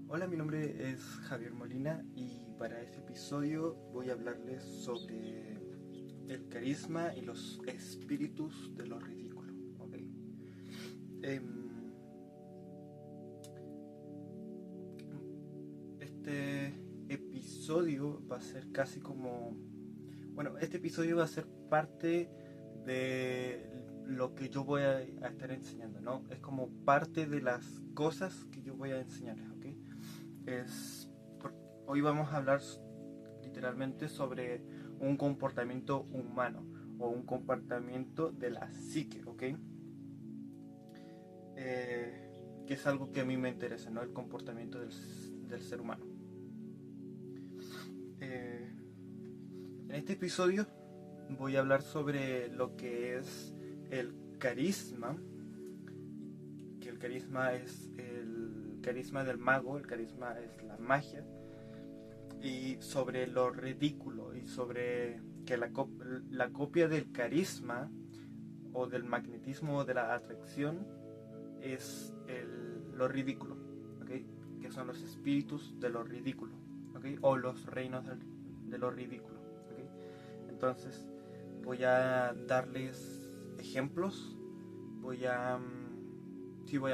Hola, mi nombre es Javier Molina y para este episodio voy a hablarles sobre el carisma y los espíritus de lo ridículo. ¿Ok? Em, este episodio va a ser casi como... Bueno, este episodio va a ser parte de lo que yo voy a estar enseñando, ¿no? Es como parte de las cosas que yo voy a enseñarles, ¿ok? Es, Hoy vamos a hablar literalmente sobre un comportamiento humano o un comportamiento de la psique, ¿ok? Que es algo que a mí me interesa, ¿no? El comportamiento del ser humano. Eh, en este episodio voy a hablar sobre lo que es el carisma, que el carisma es el carisma del mago, el carisma es la magia, y sobre lo ridículo y sobre que la copia del carisma o del magnetismo o de la atracción es lo ridículo, ¿okay? Que son los espíritus de lo ridículo, ¿okay? O los reinos de lo ridículo, ¿okay? Entonces voy a darles ejemplos, voy a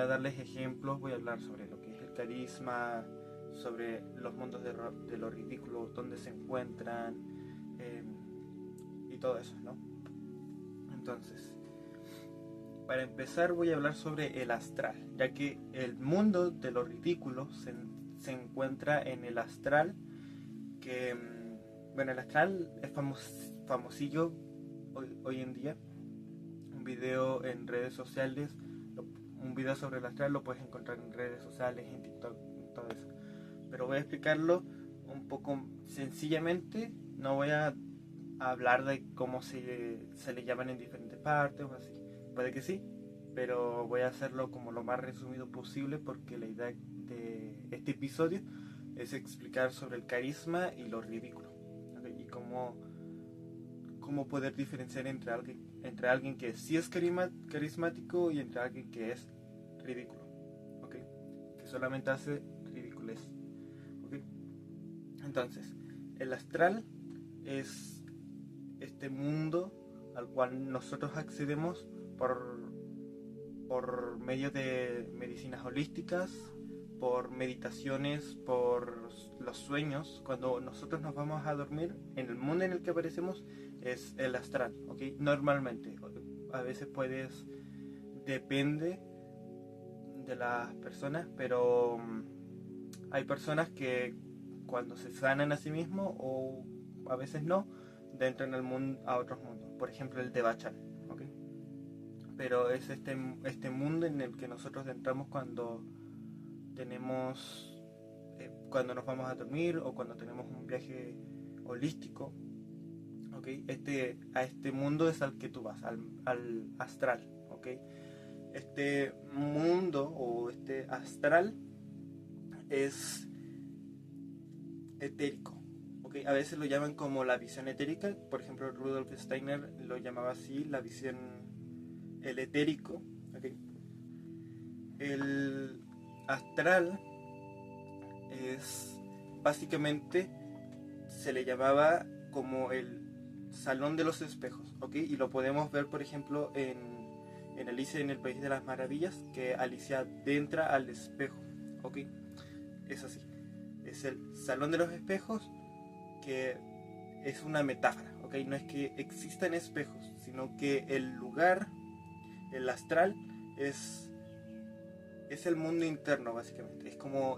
darles ejemplos, voy a hablar sobre lo que es el carisma, sobre los mundos de lo ridículo, dónde se encuentran, eh, y todo eso, ¿no? Entonces, para empezar voy a hablar sobre el astral, ya que el mundo de lo ridículo se encuentra en el astral, que, bueno, el astral es famosillo hoy en día. Un video en redes sociales, un video sobre el astral lo puedes encontrar en redes sociales, en TikTok, todo eso. Pero voy a explicarlo un poco sencillamente, no voy a hablar de cómo se le llaman en diferentes partes o así. Puede que sí, pero voy a hacerlo como lo más resumido posible porque la idea de este episodio es explicar sobre el carisma y lo ridículo, ¿okay? Y cómo poder diferenciar entre alguien que sí es carismático y entre alguien que es ridículo, ¿okay? Que solamente hace ridiculez, ¿okay? Entonces, el astral es este mundo al cual nosotros accedemos por medio de medicinas holísticas, por meditaciones, por los sueños. Cuando nosotros nos vamos a dormir, en el mundo en el que aparecemos es el astral, ¿ok? Normalmente, a veces depende de las personas, pero hay personas que cuando se sanan a sí mismos o a veces no, entran al mundo, a otros mundos. Por ejemplo, el de Bachan, ¿ok? Pero es este mundo en el que nosotros entramos cuando nos vamos a dormir o cuando tenemos un viaje holístico, ¿okay? A este mundo es al que tú vas, al astral, ¿okay? Este mundo o este astral es etérico, ¿okay? A veces lo llaman como la visión etérica, por ejemplo Rudolf Steiner lo llamaba así, el etérico, ¿okay? El astral es básicamente se le llamaba como el salón de los espejos, ¿ok? Y lo podemos ver, por ejemplo, en Alicia en el País de las Maravillas, que Alicia entra al espejo, ¿ok? Es así. Es el salón de los espejos, que es una metáfora, ¿ok? No es que existan espejos, sino que el lugar, el astral, es, es el mundo interno, básicamente. Es como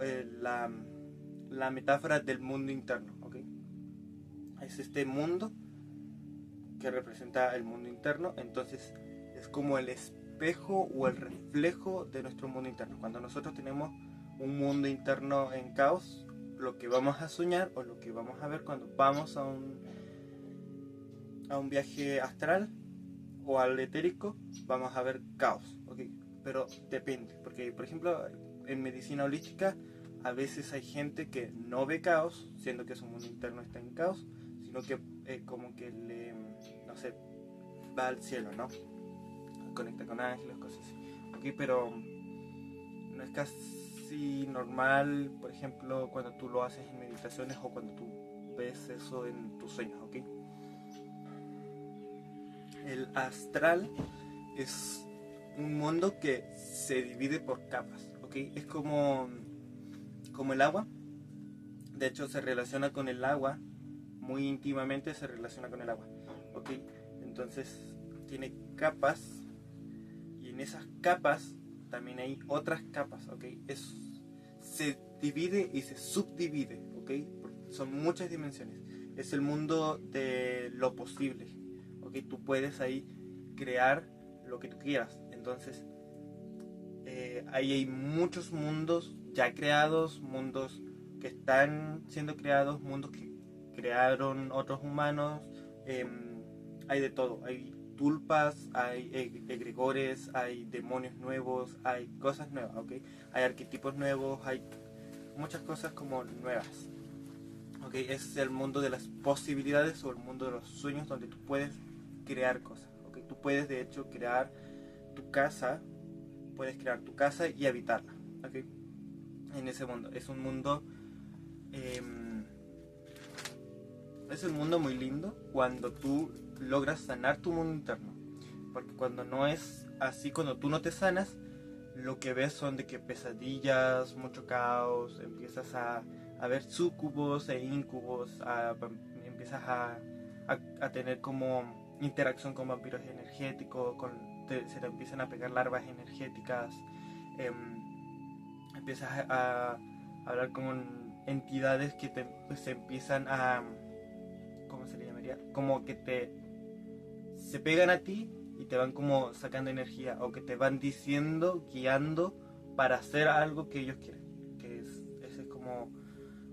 la metáfora del mundo interno, ¿ok? Es este mundo que representa el mundo interno, entonces es como el espejo o el reflejo de nuestro mundo interno. Cuando nosotros tenemos un mundo interno en caos, lo que vamos a soñar o lo que vamos a ver cuando vamos a un viaje astral o al etérico, vamos a ver caos, ¿ok? Pero depende, porque por ejemplo en medicina holística a veces hay gente que no ve caos, siendo que su mundo interno está en caos, sino que como que no sé, va al cielo, ¿no? Conecta con ángeles, cosas así. Ok, pero no es casi, casi normal, por ejemplo, cuando tú lo haces en meditaciones o cuando tú ves eso en tus sueños, ¿ok? El astral es un mundo que se divide por capas, ¿ok? Es como el agua. De hecho, se relaciona con el agua, muy íntimamente se relaciona con el agua, ¿ok? Entonces, tiene capas, y en esas capas también hay otras capas, ¿ok? Se divide y se subdivide, ¿ok? Son muchas dimensiones. Es el mundo de lo posible, ¿ok? Tú puedes ahí crear lo que tú quieras. Entonces, ahí hay muchos mundos ya creados, mundos que están siendo creados, mundos que crearon otros humanos. Hay de todo. Hay tulpas, hay egregores, hay demonios nuevos, hay cosas nuevas, ¿ok? Hay arquetipos nuevos, hay muchas cosas como nuevas, ¿ok? Es el mundo de las posibilidades o el mundo de los sueños donde tú puedes crear cosas, ¿ok? Tú puedes de hecho crear tu casa, puedes crear tu casa y habitarla, ¿ok? En ese mundo. Es un mundo muy lindo cuando tú logras sanar tu mundo interno. Porque cuando no es así, cuando tú no te sanas, lo que ves son de que pesadillas, mucho caos, empiezas a ver súcubos e incubos, empiezas a tener como interacción con vampiros energéticos, se te empiezan a pegar larvas energéticas, empiezas a hablar con entidades que se empiezan a, ¿cómo se le llamaría? Como que se pegan a ti y te van como sacando energía, o que te van diciendo, guiando para hacer algo que ellos quieren. Ese es como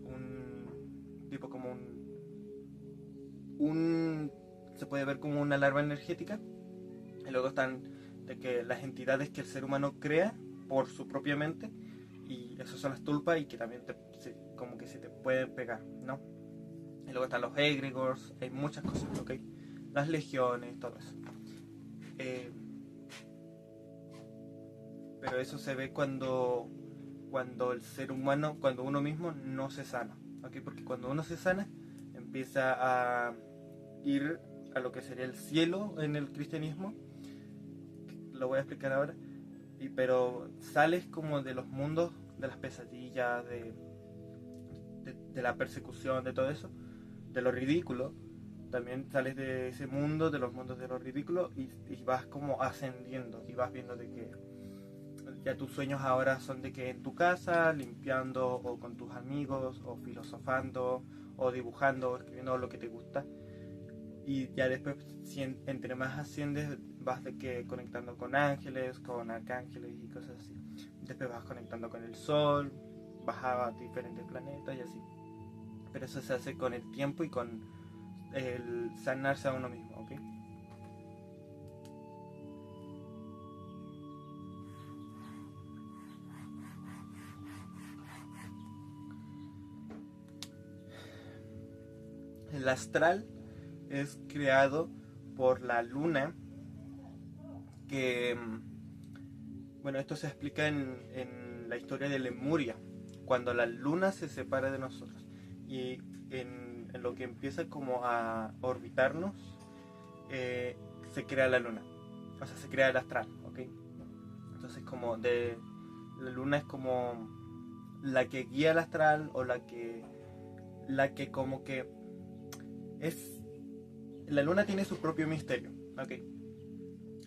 un tipo, como se puede ver como una larva energética. Y luego están de que las entidades que el ser humano crea por su propia mente, y esos son las tulpas, y que también como que se te pueden pegar, ¿no? Y luego están los egregores, hay muchas cosas, ¿ok? Las legiones, todo eso. Pero eso se ve cuando el ser humano, cuando uno mismo no se sana, ¿ok? Porque cuando uno se sana, empieza a ir a lo que sería el cielo en el cristianismo. Lo voy a explicar ahora. Pero sales como de los mundos de las pesadillas, de la persecución, de todo eso, de lo ridículo. También sales de ese mundo, de los mundos de lo ridículo, y vas como ascendiendo, y vas viendo de que ya tus sueños ahora son de que en tu casa, limpiando, o con tus amigos, o filosofando, o dibujando, o escribiendo lo que te gusta. Y ya después, entre más asciendes, vas de que conectando con ángeles, con arcángeles y cosas así. Después vas conectando con el sol, vas a diferentes planetas y así. Pero eso se hace con el tiempo y con el sanarse a uno mismo, ¿ok? El astral es creado por la luna, que, bueno, esto se explica en la historia de Lemuria, cuando la luna se separa de nosotros, y en lo que empieza como a orbitarnos, se crea la luna, o sea, se crea el astral, ¿ok? Entonces la luna es como la que guía el astral, o la que como que es... La luna tiene su propio misterio, ¿ok?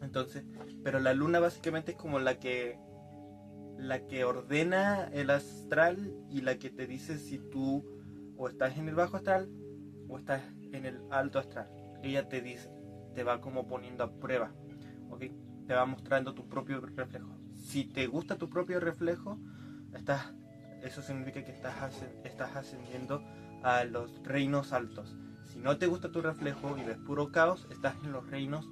Entonces, pero la luna básicamente es como la que ordena el astral, y la que te dice si tú o estás en el bajo astral o estás en el alto astral. Ella te dice, te va como poniendo a prueba, ¿ok? Te va mostrando tu propio reflejo. Si te gusta tu propio reflejo, eso significa que estás ascendiendo a los reinos altos. Si no te gusta tu reflejo y ves puro caos, estás en los reinos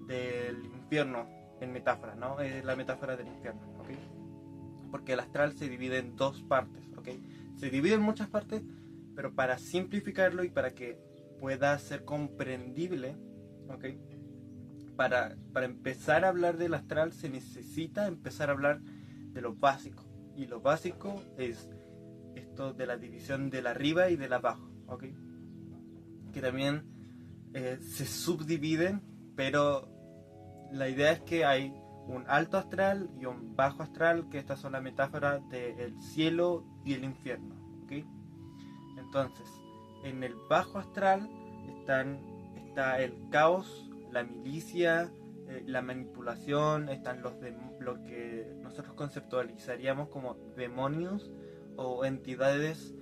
del infierno, en metáfora, ¿no? Es la metáfora del infierno, ¿ok? Porque el astral se divide en dos partes, ¿ok? Se divide en muchas partes, pero para simplificarlo y para que pueda ser comprendible, ¿ok? Para empezar a hablar del astral se necesita empezar a hablar de lo básico, y lo básico es esto de la división del arriba y del abajo, ¿ok? Que también se subdividen, pero la idea es que hay un alto astral y un bajo astral, que estas son las metáforas del cielo y el infierno, ¿ok? Entonces, en el bajo astral está el caos, la milicia, la manipulación, están lo que nosotros conceptualizaríamos como demonios o entidades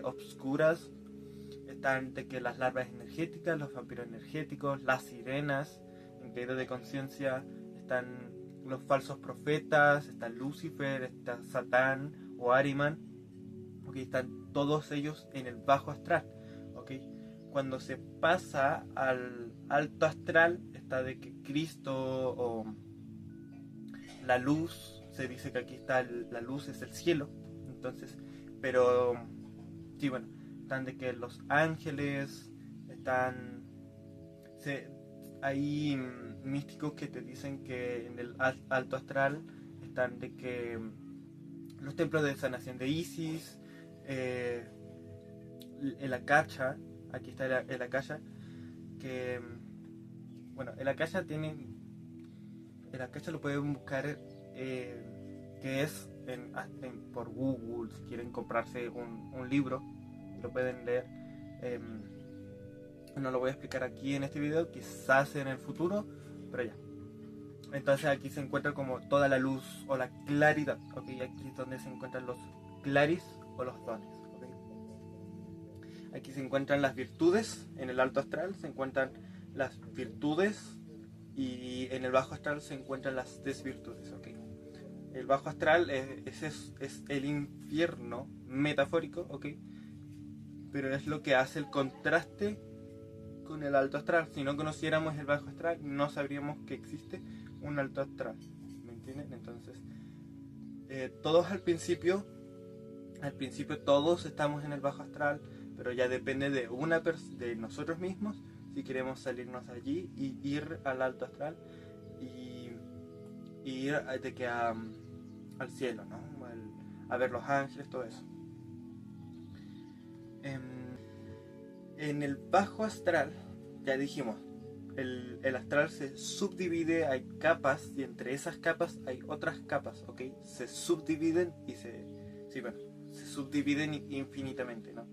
obscuras. Están de que las larvas energéticas, los vampiros energéticos, las sirenas, en caída de conciencia, están los falsos profetas, está Lucifer, está Satán o Ahriman, ¿okay? Están todos ellos en el bajo astral, ¿okay? Cuando se pasa al alto astral, está de que Cristo o la luz, se dice que aquí está la luz, es el cielo, entonces, pero sí, bueno, están de que los ángeles, hay místicos que te dicen que en el alto astral están de que los templos de sanación de Isis, el Akasha, aquí está el Akasha, que bueno, el Akasha lo pueden buscar, que es por Google, si quieren comprarse un libro, lo pueden leer. No lo voy a explicar aquí en este video, quizás en el futuro, pero ya. Entonces aquí se encuentra como toda la luz o la claridad, ¿ok? Aquí es donde se encuentran los claris o los dones, ¿ok? Aquí se encuentran las virtudes, en el alto astral se encuentran las virtudes y en el bajo astral se encuentran las desvirtudes, ¿ok? El bajo astral es el infierno metafórico, ¿ok? Pero es lo que hace el contraste con el alto astral. Si no conociéramos el bajo astral, no sabríamos que existe un alto astral, ¿me entienden? Entonces, todos al principio todos estamos en el bajo astral, pero ya depende de nosotros mismos si queremos salirnos allí y ir al alto astral y ir al cielo, ¿no? A ver los ángeles, todo eso. En el bajo astral, ya dijimos, el astral se subdivide, hay capas, y entre esas capas hay otras capas, ¿ok? Se subdividen y se subdividen infinitamente, ¿no?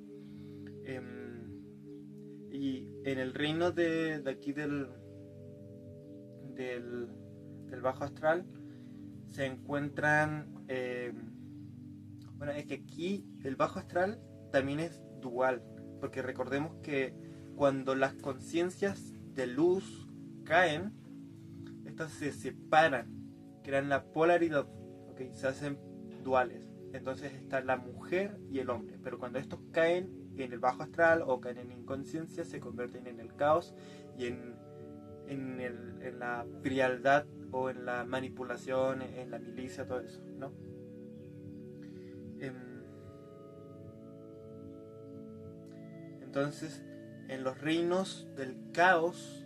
Y en el reino de aquí del bajo astral se encuentran, bueno, es que aquí el bajo astral también es dual, porque recordemos que cuando las conciencias de luz caen, estas se separan, crean la polaridad, ¿okay? Se hacen duales. Entonces está la mujer y el hombre, pero cuando estos caen en el bajo astral o caen en inconsciencia, se convierten en el caos y en la frialdad o en la manipulación, en la milicia, todo eso, ¿no? Entonces, en los reinos del caos,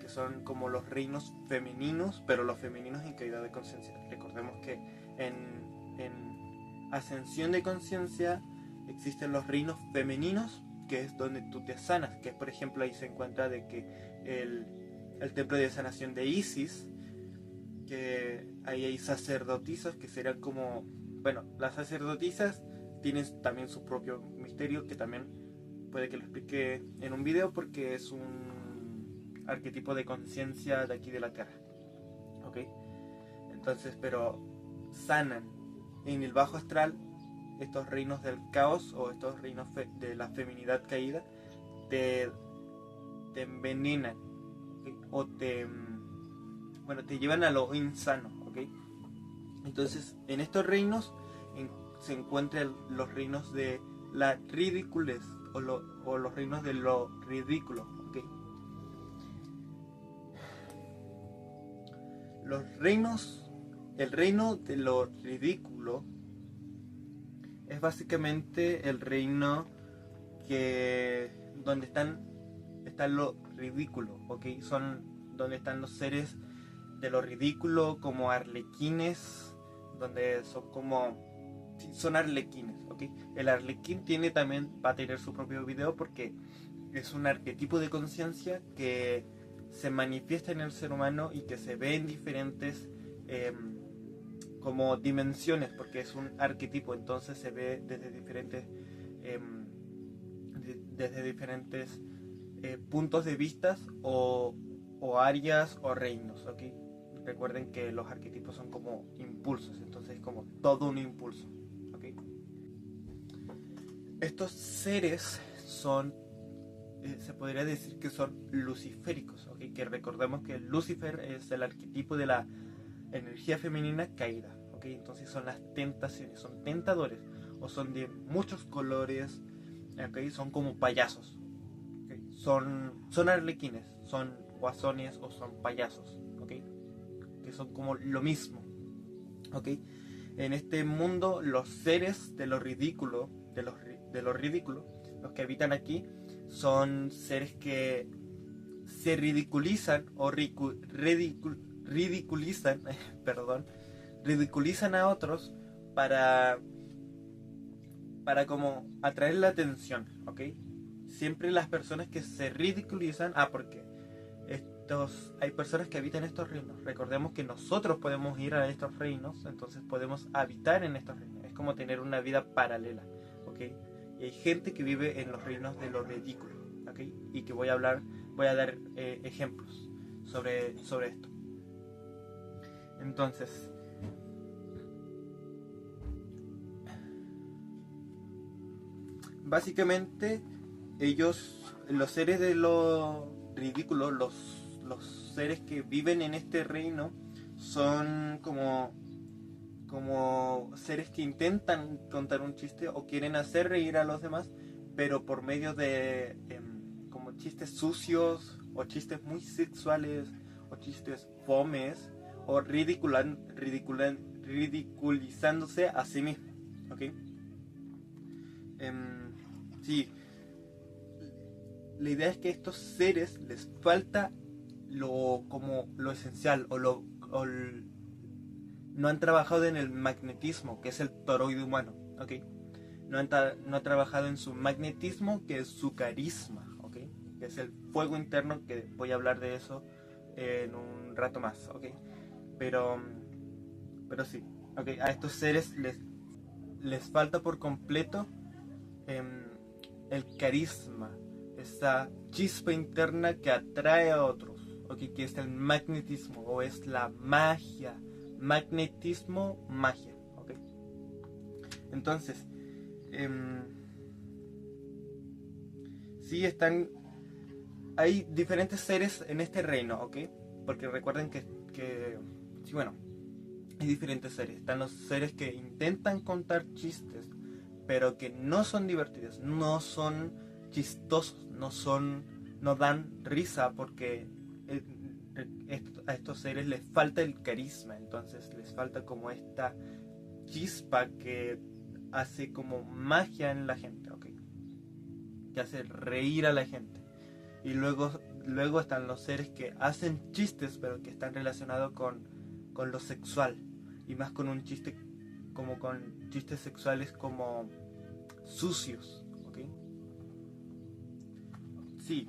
que son como los reinos femeninos, pero los femeninos en caída de conciencia. Recordemos que en ascensión de conciencia existen los reinos femeninos, que es donde tú te sanas, que es, por ejemplo, ahí se encuentra de que el templo de sanación de Isis, que ahí hay sacerdotisas que serán como, bueno, las sacerdotisas tienen también su propio misterio, que también puede que lo explique en un video, porque es un arquetipo de conciencia de aquí de la Tierra, ¿ok? Entonces, pero sanan en el bajo astral estos reinos del caos o estos reinos de la feminidad caída, te envenenan, ¿okay? O te llevan a lo insano, ¿ok? Entonces, en estos reinos se encuentran los reinos de la ridiculez o los reinos de lo ridículo, ¿ok? El reino de lo ridículo es básicamente el reino donde está lo ridículo, ¿ok? Son donde están los seres de lo ridículo, como arlequines, donde son como son arlequines, ¿ok? El arlequín va a tener su propio video porque es un arquetipo de conciencia que se manifiesta en el ser humano y que se ve en diferentes como dimensiones, porque es un arquetipo, entonces se ve desde diferentes puntos de vista o áreas o reinos, ¿ok? Recuerden que los arquetipos son como impulsos, entonces es como todo un impulso, ¿ok? Estos seres son, se podría decir que son luciféricos, ¿ok? Que recordemos que Lucifer es el arquetipo de la energía femenina caída, ¿ok? Entonces son las tentaciones, son tentadores, o son de muchos colores, ¿ok? Son como payasos, ¿ok? Son arlequines, son guasones o son payasos, ¿ok? Que son como lo mismo, ¿ok? En este mundo los seres de lo ridículo, los que habitan aquí, son seres que se ridiculizan o ridiculizan, perdón, ridiculizan a otros para como atraer la atención, ¿ok? Siempre las personas que se ridiculizan, porque hay personas que habitan estos reinos. Recordemos que nosotros podemos ir a estos reinos, entonces podemos habitar en estos reinos. Es como tener una vida paralela, ¿ok? Y hay gente que vive en los reinos de lo ridículo, ¿ok? Y que voy a dar ejemplos sobre esto. Entonces, básicamente, los seres de lo ridículo, los seres que viven en este reino, son como seres que intentan contar un chiste o quieren hacer reír a los demás, pero por medio de como chistes sucios o chistes muy sexuales o chistes fomes o ridiculizándose a sí mismo, ¿ok? Sí, la idea es que a estos seres les falta lo esencial no han trabajado en el magnetismo, que es el toroide humano, ¿ok? No han trabajado en su magnetismo, que es su carisma, ¿ok? Que es el fuego interno, que voy a hablar de eso en un rato más, ¿ok? Pero sí, ¿ok? A estos seres les falta por completo el carisma, esa chispa interna que atrae a otros, ¿okay? Que es el magnetismo o es la magia, magnetismo, magia, ¿okay? Entonces, sí hay diferentes seres en este reino, ¿ok? Porque recuerden que sí, bueno, hay diferentes seres. Están los seres que intentan contar chistes, pero que no son divertidos, no son chistosos, no dan risa, porque a estos seres les falta el carisma, entonces les falta como esta chispa que hace como magia en la gente, ¿ok? Que hace reír a la gente. Y luego están los seres que hacen chistes, pero que están relacionados con lo sexual, y más con un chiste, como con chistes sexuales como sucios, ¿ok? Sí,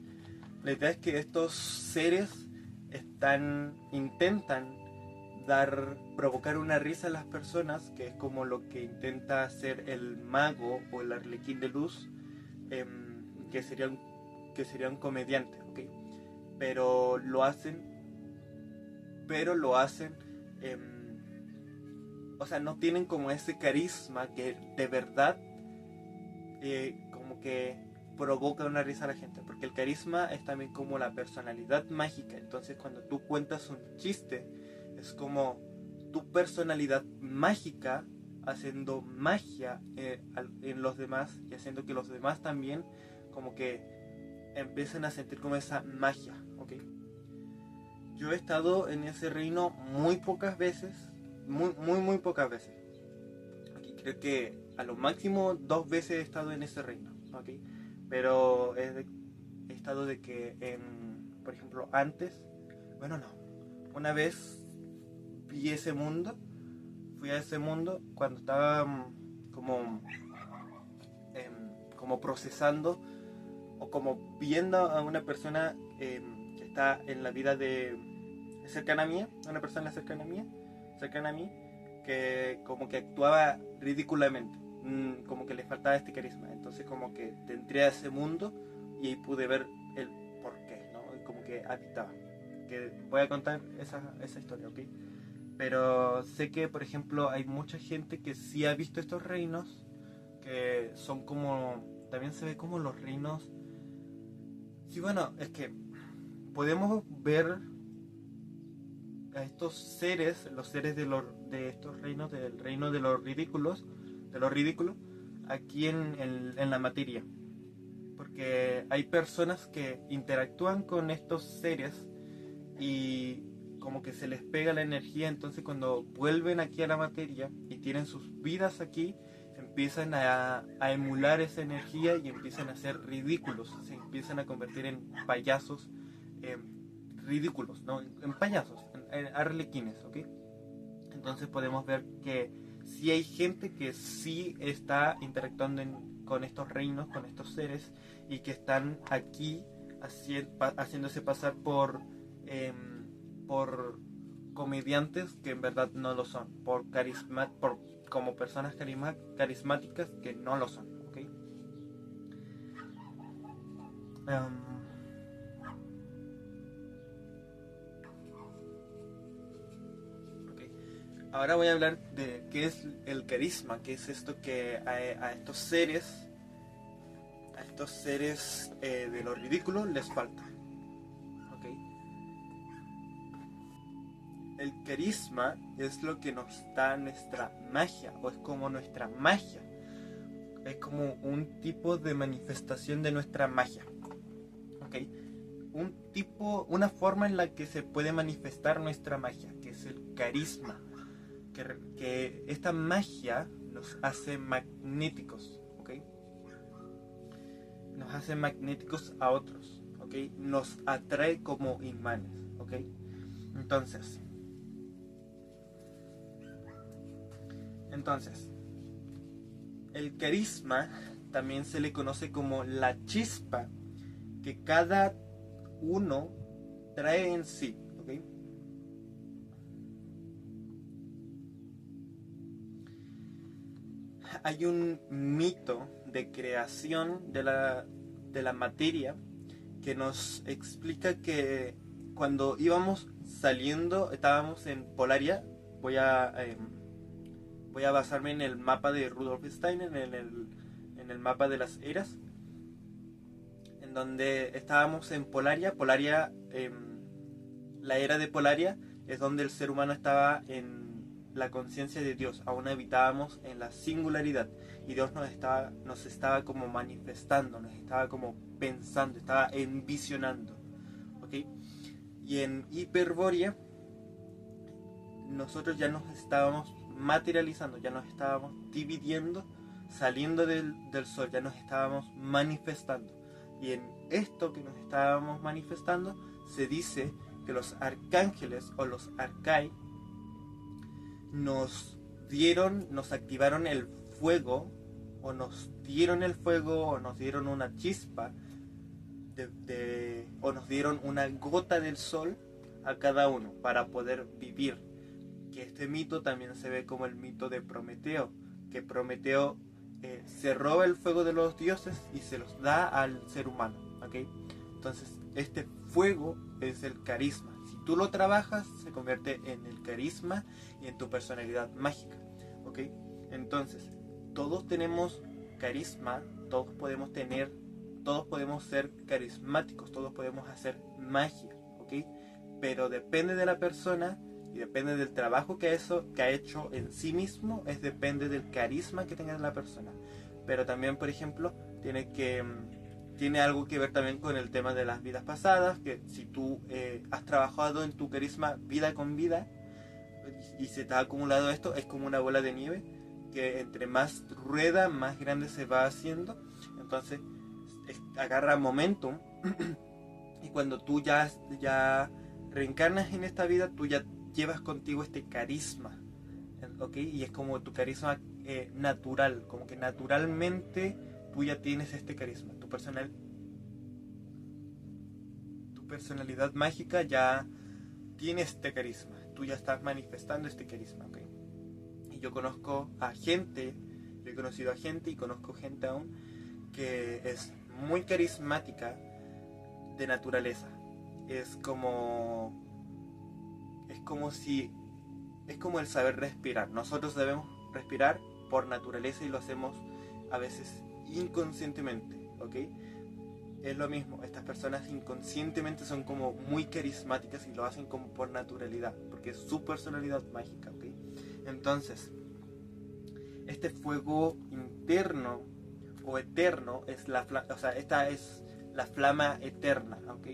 la idea es que estos seres intentan provocar una risa a las personas, que es como lo que intenta hacer el mago o el arlequín de luz, que sería un comediante, ¿ok? Pero lo hacen, o sea, no tienen como ese carisma que de verdad como que provoca una risa a la gente, porque el carisma es también como la personalidad mágica. Entonces cuando tú cuentas un chiste, es como tu personalidad mágica haciendo magia en los demás, y haciendo que los demás también como que empiecen a sentir como esa magia, ¿ok? Yo he estado en ese reino muy pocas veces, muy pocas veces. Aquí creo que a lo máximo 2 veces he estado en ese reino, ¿ok? Pero he estado de que por ejemplo, antes, bueno, no, una vez fui a ese mundo cuando estaba como, como procesando o como viendo a una persona que está en la vida de cercana a mí, una persona cercana a mí, que como que actuaba ridículamente, como que le faltaba este carisma. Entonces como que entré a ese mundo y ahí pude ver el por qué, ¿no? Como que habitaba. Que voy a contar esa historia, ¿ok? Pero sé que, por ejemplo, hay mucha gente que sí ha visto estos reinos, que son como, también se ve como los reinos. Sí, bueno, es que podemos ver a estos seres, los seres de estos reinos, del reino de los ridículos, de lo ridículo, aquí en la materia. Porque hay personas que interactúan con estos seres y como que se les pega la energía, entonces cuando vuelven aquí a la materia y tienen sus vidas aquí, empiezan a emular esa energía y empiezan a ser ridículos, se empiezan a convertir en payasos eh, ridículos, ¿no? En payasos, en arlequines, ¿ok? Entonces podemos ver que sí hay gente que sí está interactuando con estos reinos, con estos seres, y que están aquí haciéndose pasar por comediantes que en verdad no lo son, como personas carismáticas que no lo son, ¿ok? Ok. Ahora voy a hablar de qué es el carisma, qué es esto que a estos seres de lo ridículo les falta. ¿Ok? El carisma es lo que nos da nuestra magia, o es como nuestra magia. Es como un tipo de manifestación de nuestra magia. ¿Ok? Una forma en la que se puede manifestar nuestra magia, que es el carisma. Que esta magia nos hace magnéticos, ¿ok? Nos hace magnéticos a otros, ¿ok? Nos atrae como imanes, ¿ok? Entonces, el carisma también se le conoce como la chispa que cada uno trae en sí, ¿ok? Hay un mito de creación de la materia que nos explica que cuando íbamos saliendo, estábamos en Polaria. Voy a basarme en el mapa de Rudolf Steiner, en el mapa de las eras, en donde estábamos en Polaria. La era de Polaria es donde el ser humano estaba en la conciencia de Dios, aún habitábamos en la singularidad y Dios nos estaba como manifestando, nos estaba como pensando, estaba envisionando, ¿ok? Y en Hiperbórea nosotros ya nos estábamos materializando, ya nos estábamos dividiendo, saliendo del sol, ya nos estábamos manifestando. Y en esto que nos estábamos manifestando se dice que los arcángeles o los arcai nos activaron el fuego, o nos dieron el fuego, o nos dieron una chispa, o nos dieron una gota del sol a cada uno para poder vivir. Que este mito también se ve como el mito de Prometeo, que Prometeo se roba el fuego de los dioses y se los da al ser humano, ¿ok? Entonces este fuego es el carisma. Si tú lo trabajas, se convierte en el carisma y en tu personalidad mágica, ¿ok? Entonces, todos tenemos carisma, todos podemos ser carismáticos, todos podemos hacer magia, ¿ok? Pero depende de la persona y depende del trabajo que ha hecho en sí mismo, depende del carisma que tenga la persona. Pero también, por ejemplo, tiene algo que ver también con el tema de las vidas pasadas, que si tú has trabajado en tu carisma vida con vida y se te ha acumulado esto, es como una bola de nieve que entre más rueda, más grande se va haciendo. Entonces agarra momentum y cuando tú ya reencarnas en esta vida, tú ya llevas contigo este carisma, ¿ok? Y es como tu carisma natural, como que naturalmente tú ya tienes este carisma, tu personalidad mágica ya tiene este carisma, tú ya estás manifestando este carisma, ¿ok? Y yo conozco a gente, yo he conocido a gente y conozco gente aún que es muy carismática de naturaleza. Es como si es como el saber respirar. Nosotros debemos respirar por naturaleza y lo hacemos a veces inconscientemente, ¿ok? Es lo mismo, estas personas inconscientemente son como muy carismáticas y lo hacen como por naturalidad, porque es su personalidad mágica, ¿ok? Entonces, este fuego interno o eterno es esta es la flama eterna, ¿ok?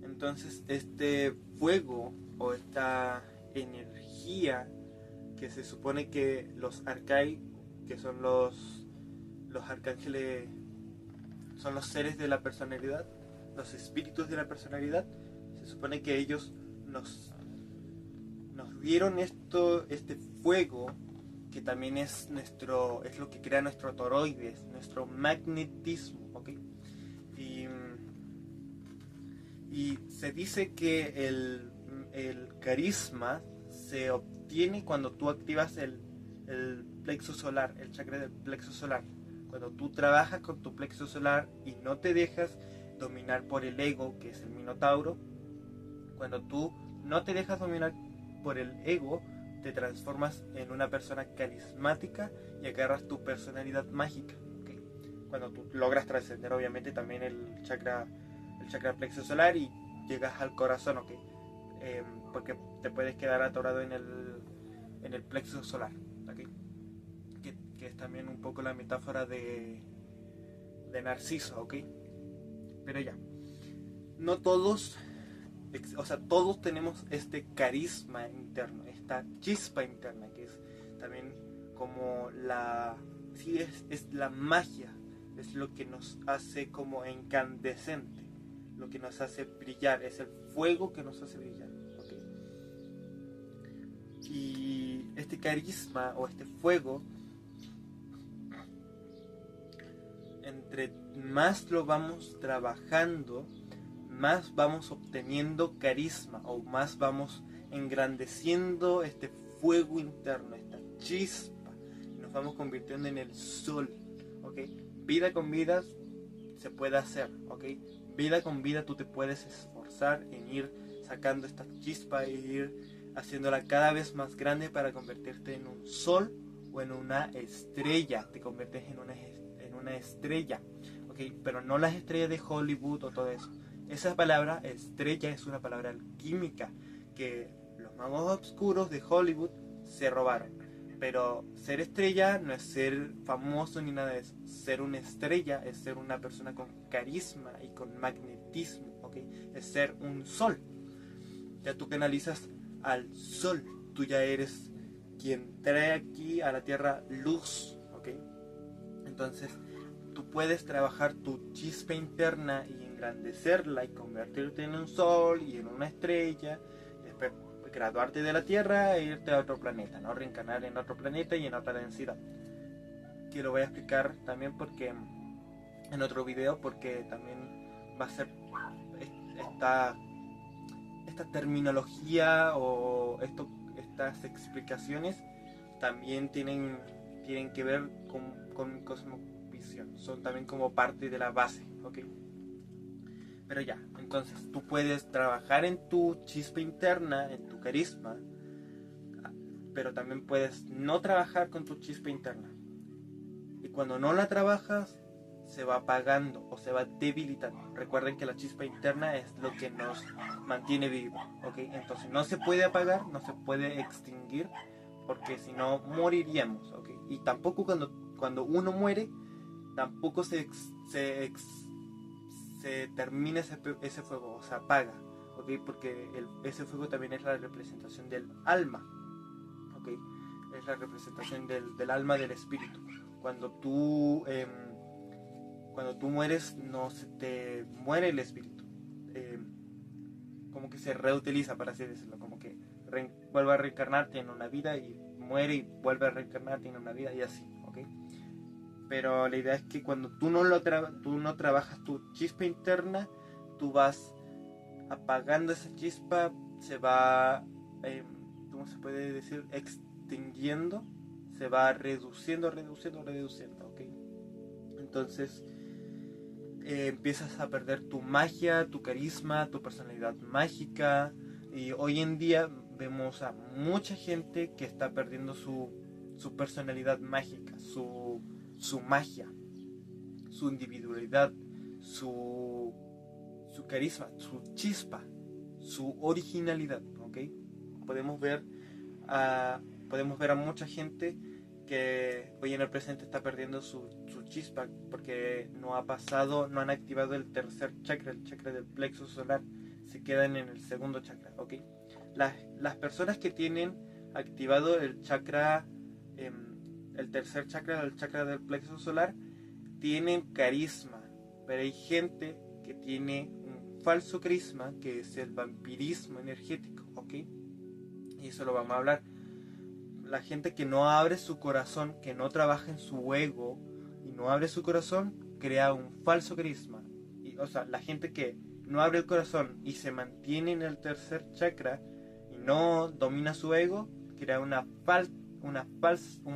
Entonces este fuego o esta energía que se supone que los arcai, que son los arcángeles, son los seres de la personalidad, los espíritus de la personalidad, se supone que ellos nos dieron este fuego que también es lo que crea nuestro toroides, nuestro magnetismo, ¿ok? Y se dice que el carisma se obtiene cuando tú activas el plexo solar, el chakra del plexo solar. Cuando tú trabajas con tu plexo solar y no te dejas dominar por el ego, que es el minotauro, cuando tú no te dejas dominar por el ego, te transformas en una persona carismática y agarras tu personalidad mágica, ¿okay? Cuando tú logras trascender obviamente también el chakra plexo solar y llegas al corazón, ¿ok? Porque te puedes quedar atorado en el plexo solar, ¿ok? Que es también un poco la metáfora de Narciso, ¿ok? Pero ya, no todos, todos tenemos este carisma interno, esta chispa interna, que es también como sí, es la magia, es lo que nos hace como incandescente, lo que nos hace brillar, es el fuego que nos hace brillar, ¿okay? Y este carisma o este fuego, entre más lo vamos trabajando, más vamos obteniendo carisma o más vamos engrandeciendo este fuego interno, esta chispa, y nos vamos convirtiendo en el sol, ¿ok? Vida con vida se puede hacer, ¿ok? Vida con vida tú te puedes esforzar en ir sacando esta chispa e ir haciéndola cada vez más grande para convertirte en un sol o en una estrella. Te conviertes en una estrella, ¿ok? Pero no las estrellas de Hollywood o todo eso. Esa palabra estrella es una palabra alquímica que los magos oscuros de Hollywood se robaron. Pero ser estrella no es ser famoso ni nada de eso. Ser una estrella es ser una persona con carisma y con magnetismo, ¿ok? Es ser un sol. Ya tú canalizas al sol. Tú ya eres quien trae aquí a la tierra luz, ¿ok? Entonces, tú puedes trabajar tu chispa interna y engrandecerla y convertirte en un sol y en una estrella. Después graduarte de la Tierra e irte a otro planeta, ¿no? Reencarnar en otro planeta y en otra densidad. Que lo voy a explicar también porque en otro video, porque también va a ser esta terminología o estas explicaciones también tienen que ver con mi cosmovisión. Son también como parte de la base, ¿ok? Pero ya, entonces tú puedes trabajar en tu chispa interna, en tu carisma, pero también puedes no trabajar con tu chispa interna. Y cuando no la trabajas, se va apagando o se va debilitando. Recuerden que la chispa interna es lo que nos mantiene vivos, ¿ok? Entonces no se puede apagar, no se puede extinguir, porque si no moriríamos, ¿ok? Y tampoco cuando uno muere, tampoco se termina ese fuego, o se apaga, ¿ok? Porque ese fuego también es la representación del alma, ¿ok? Es la representación del alma, del espíritu. Cuando tú mueres, no se te muere el espíritu, como que se reutiliza, para así decirlo, como que vuelve a reencarnar, tiene una vida y muere y vuelve a reencarnar, tiene una vida y así, ¿ok? Pero la idea es que cuando tú no trabajas tu chispa interna, tú vas apagando esa chispa, se va, ¿cómo se puede decir? Extinguiendo, se va reduciendo, ¿ok? Entonces empiezas a perder tu magia, tu carisma, tu personalidad mágica, y hoy en día vemos a mucha gente que está perdiendo su personalidad mágica, su magia, su individualidad, su carisma, su chispa, su originalidad, ¿ok? Podemos ver a mucha gente que hoy en el presente está perdiendo su chispa porque no han activado el tercer chakra, el chakra del plexo solar, se quedan en el segundo chakra, ¿ok? Las personas que tienen activado el chakra, el tercer chakra, el chakra del plexo solar, tienen carisma, pero hay gente que tiene un falso carisma, que es el vampirismo energético, ¿ok? Y eso lo vamos a hablar. La gente que no abre su corazón, que no trabaja en su ego y no abre su corazón, crea un falso carisma. O sea, la gente que no abre el corazón y se mantiene en el tercer chakra y no domina su ego, crea un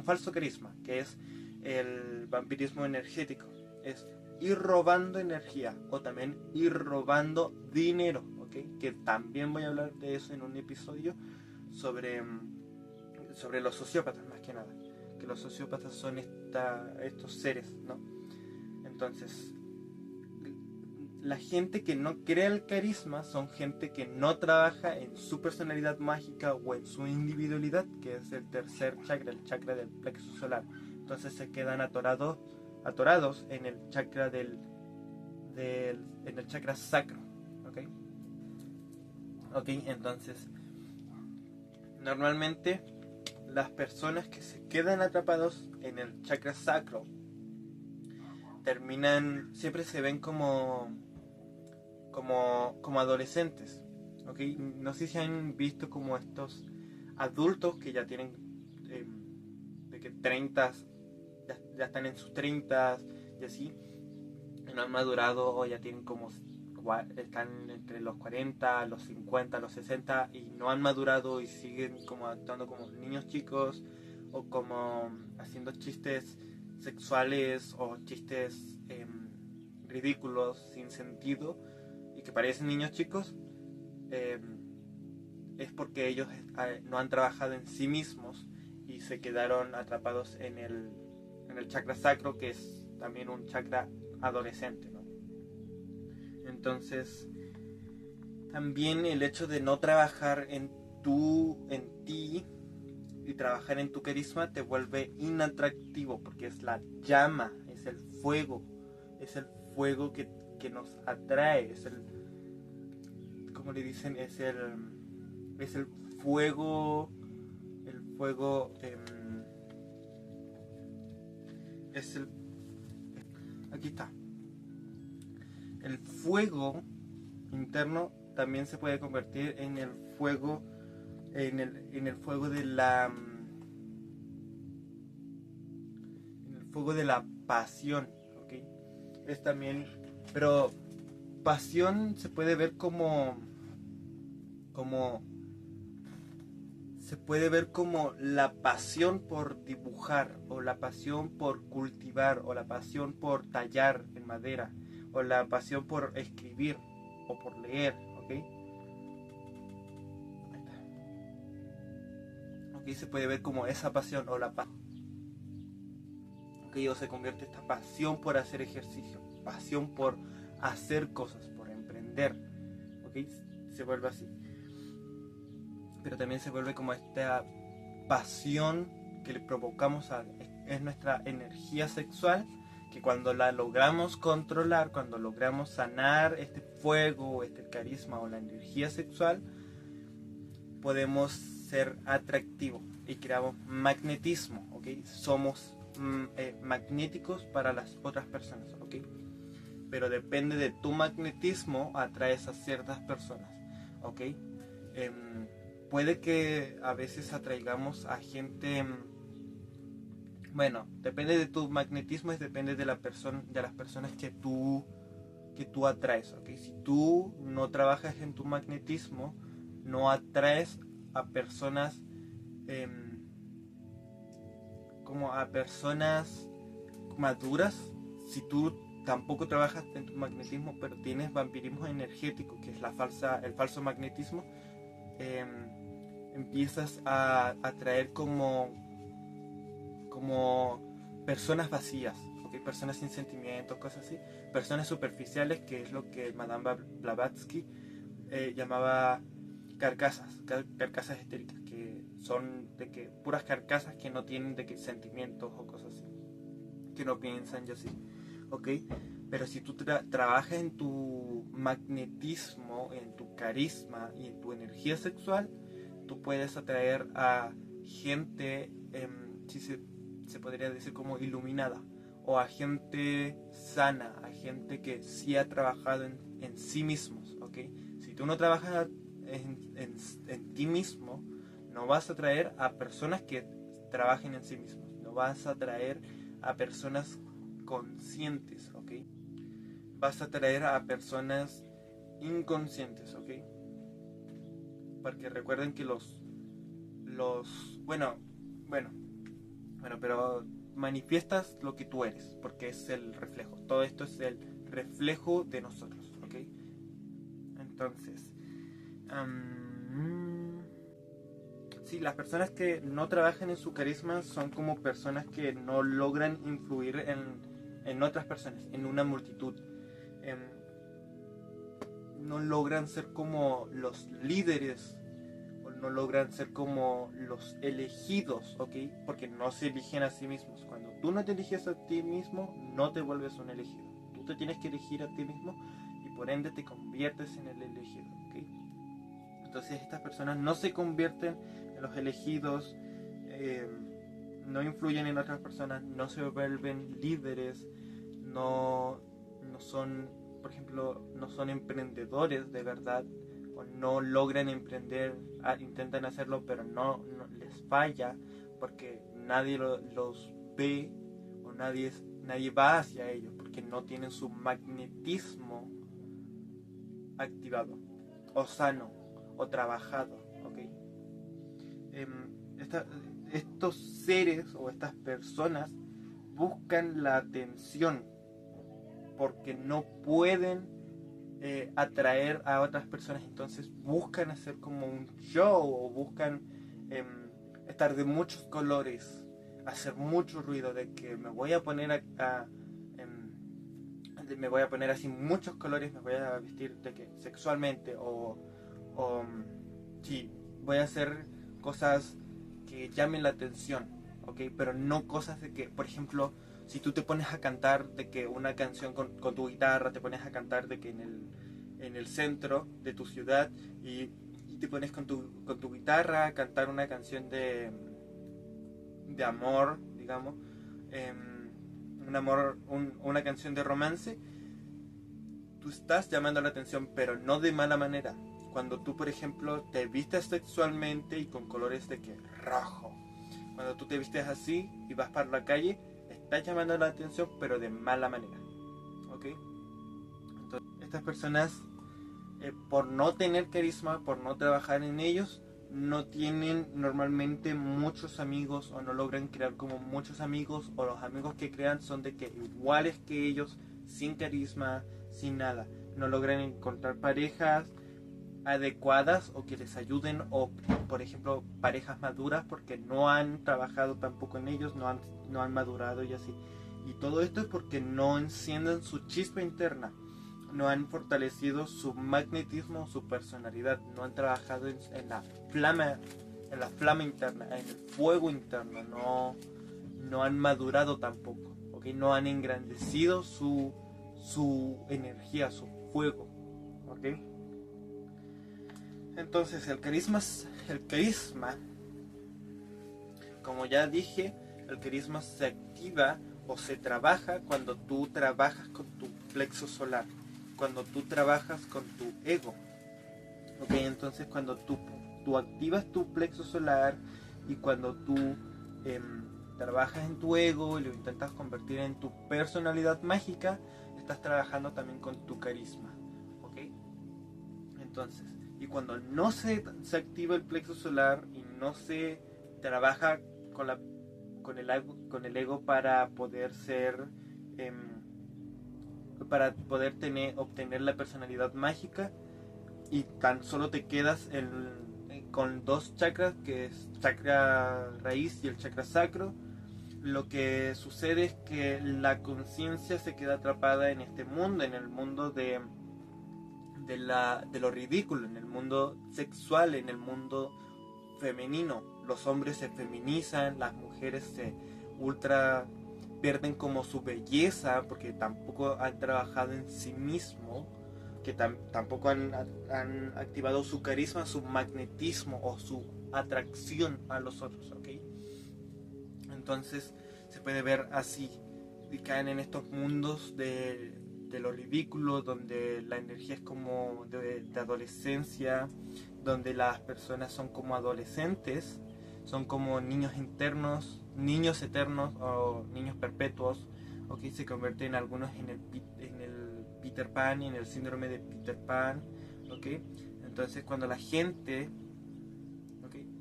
falso carisma, que es el vampirismo energético. Es ir robando energía o también ir robando dinero, ¿ok? Que también voy a hablar de eso en un episodio sobre los sociópatas, más que nada, que los sociópatas son estos seres, ¿no? Entonces, la gente que no crea el carisma son gente que no trabaja en su personalidad mágica o en su individualidad, que es el tercer chakra, el chakra del plexo solar. Entonces se quedan atorados en el chakra en el chakra sacro, ¿ok? Entonces, normalmente las personas que se quedan atrapados en el chakra sacro siempre se ven como adolescentes, ¿ok? No sé si han visto como estos adultos que ya tienen de que 30, ya están en sus 30 y así, no han madurado o ya tienen están entre los 40, los 50, los 60 y no han madurado y siguen como actuando como niños chicos o como haciendo chistes sexuales o chistes ridículos sin sentido y que parecen niños chicos, es porque ellos no han trabajado en sí mismos y se quedaron atrapados en el chakra sacro, que es también un chakra adolescente, ¿no? Entonces, también el hecho de no trabajar en ti y trabajar en tu carisma te vuelve inatractivo, porque es la llama, es el fuego que nos atrae, ¿cómo le dicen? Es el fuego, aquí está. El fuego interno también se puede convertir en el fuego, en el fuego de la pasión, ¿ok? Es también, pero pasión se puede ver como la pasión por dibujar, o la pasión por cultivar, o la pasión por tallar en madera, o la pasión por escribir o por leer, ¿ok? Ok, se puede ver como esa pasión o la pasión, o se convierte esta pasión por hacer ejercicio, pasión por hacer cosas, por emprender, ¿ok? Se vuelve así. Pero también se vuelve como esta pasión que le provocamos es nuestra energía sexual, que cuando la logramos controlar, cuando logramos sanar este fuego, este carisma o la energía sexual, podemos ser atractivos y creamos magnetismo, ¿ok? Somos magnéticos para las otras personas, ¿ok? Pero depende de tu magnetismo, atraes a ciertas personas, ¿ok? puede que a veces atraigamos a gente, bueno, depende de tu magnetismo, depende de la persona, de las personas que tú atraes, ¿ok? Si tú no trabajas en tu magnetismo, no atraes a personas, em, como a personas maduras. Si tú tampoco trabajas en tu magnetismo, pero tienes vampirismo energético, que es el falso magnetismo, empiezas a atraer como personas vacías, ¿okay? Personas sin sentimientos, cosas así, personas superficiales, que es lo que Madame Blavatsky llamaba carcasas estéricas, que son de que puras carcasas que no tienen de que sentimientos o cosas así, que no piensan y así, ¿ok? Pero si tú trabajas en tu magnetismo, en tu carisma y en tu energía sexual, tú puedes atraer a gente, si se podría decir como iluminada, o a gente sana, a gente que sí ha trabajado en sí mismos, ¿ok? Si tú no trabajas en ti mismo, no vas a atraer a personas que trabajen en sí mismos, no vas a atraer a personas conscientes, ¿ok? Vas a atraer a personas inconscientes, ¿ok? Porque recuerden que bueno, pero manifiestas lo que tú eres, porque es el reflejo. Todo esto es el reflejo de nosotros, ¿ok? Entonces, sí, las personas que no trabajan en su carisma son como personas que no logran influir en otras personas, en una multitud. No logran ser como los líderes, o no logran ser como los elegidos, ¿ok? Porque no se eligen a sí mismos. Cuando tú no te eliges a ti mismo, no te vuelves un elegido. Tú te tienes que elegir a ti mismo y por ende te conviertes en el elegido, ¿ok? Entonces estas personas no se convierten en los elegidos, no influyen en otras personas, no se vuelven líderes, no son, por ejemplo, no son emprendedores de verdad, o no logran emprender, intentan hacerlo pero no les falla porque nadie los ve, o nadie va hacia ellos porque no tienen su magnetismo activado o sano o trabajado, ¿ok? Esta, estos seres o estas personas buscan la atención porque no pueden atraer a otras personas, entonces buscan hacer como un show, o buscan estar de muchos colores, hacer mucho ruido, de que me voy a poner me voy a poner así muchos colores, me voy a vestir de que sexualmente, o sí, voy a hacer cosas que llamen la atención, ¿ok? Pero no cosas de que, por ejemplo, si tú te pones a cantar de que una canción con tu guitarra, te pones a cantar de que en el centro de tu ciudad, y te pones con tu guitarra a cantar una canción de amor, digamos, una canción de romance, tú estás llamando la atención, pero no de mala manera. Cuando tú, por ejemplo, te vistes sexualmente y con colores de que rojo, cuando tú te vistes así y vas para la calle, estás llamando la atención, pero de mala manera, ¿ok? Entonces, estas personas, por no tener carisma, por no trabajar en ellos, no tienen normalmente muchos amigos, o no logran crear como muchos amigos, o los amigos que crean son de que iguales que ellos, sin carisma, sin nada. No logran encontrar parejas adecuadas o que les ayuden, o por ejemplo parejas maduras, porque no han trabajado tampoco en ellos, no han madurado y así. Y todo esto es porque no encienden su chispa interna, no han fortalecido su magnetismo, su personalidad, no han trabajado en la flama interna, en el fuego interno, no han madurado tampoco, ¿okay? No han engrandecido su energía, su fuego, ¿okay? Entonces el carisma, como ya dije, el carisma se activa o se trabaja cuando tú trabajas con tu plexo solar, cuando tú trabajas con tu ego, ¿ok? Entonces cuando tú tú activas tu plexo solar y cuando tú trabajas en tu ego y lo intentas convertir en tu personalidad mágica, estás trabajando también con tu carisma, ¿ok? Entonces, y cuando no se activa el plexo solar y no se trabaja con el ego para poder ser, para poder obtener la personalidad mágica, y tan solo te quedas con dos chakras, que es chakra raíz y el chakra sacro, lo que sucede es que la conciencia se queda atrapada en este mundo, en el mundo de lo ridículo, en el mundo sexual, en el mundo femenino. Los hombres se feminizan, las mujeres se ultra pierden como su belleza porque tampoco han trabajado en sí mismo, que tampoco han activado su carisma, su magnetismo o su atracción a los otros, ¿ok? Entonces se puede ver así, y caen en estos mundos de lo ridículo, donde la energía es como de adolescencia, donde las personas son como adolescentes, son como niños internos, niños eternos o niños perpetuos, ¿ok? Se convierten algunos en el Peter Pan y en el síndrome de Peter Pan, ¿ok? Entonces cuando la gente,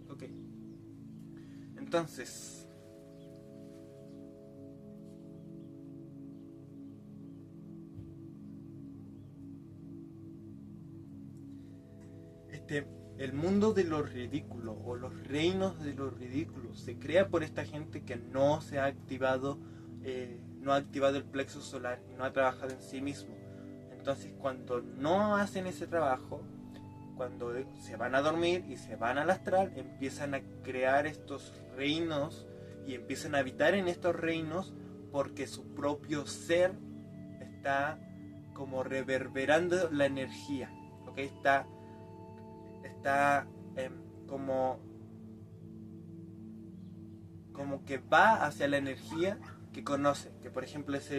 ¿ok? Entonces, el mundo de lo ridículo o los reinos de lo ridículo se crea por esta gente que no se ha activado, no ha activado el plexo solar y no ha trabajado en sí mismo. Entonces cuando no hacen ese trabajo, cuando se van a dormir y se van al astral, empiezan a crear estos reinos y empiezan a habitar en estos reinos porque su propio ser está como reverberando la energía, ¿ok? Está como que va hacia la energía que conoce, que por ejemplo es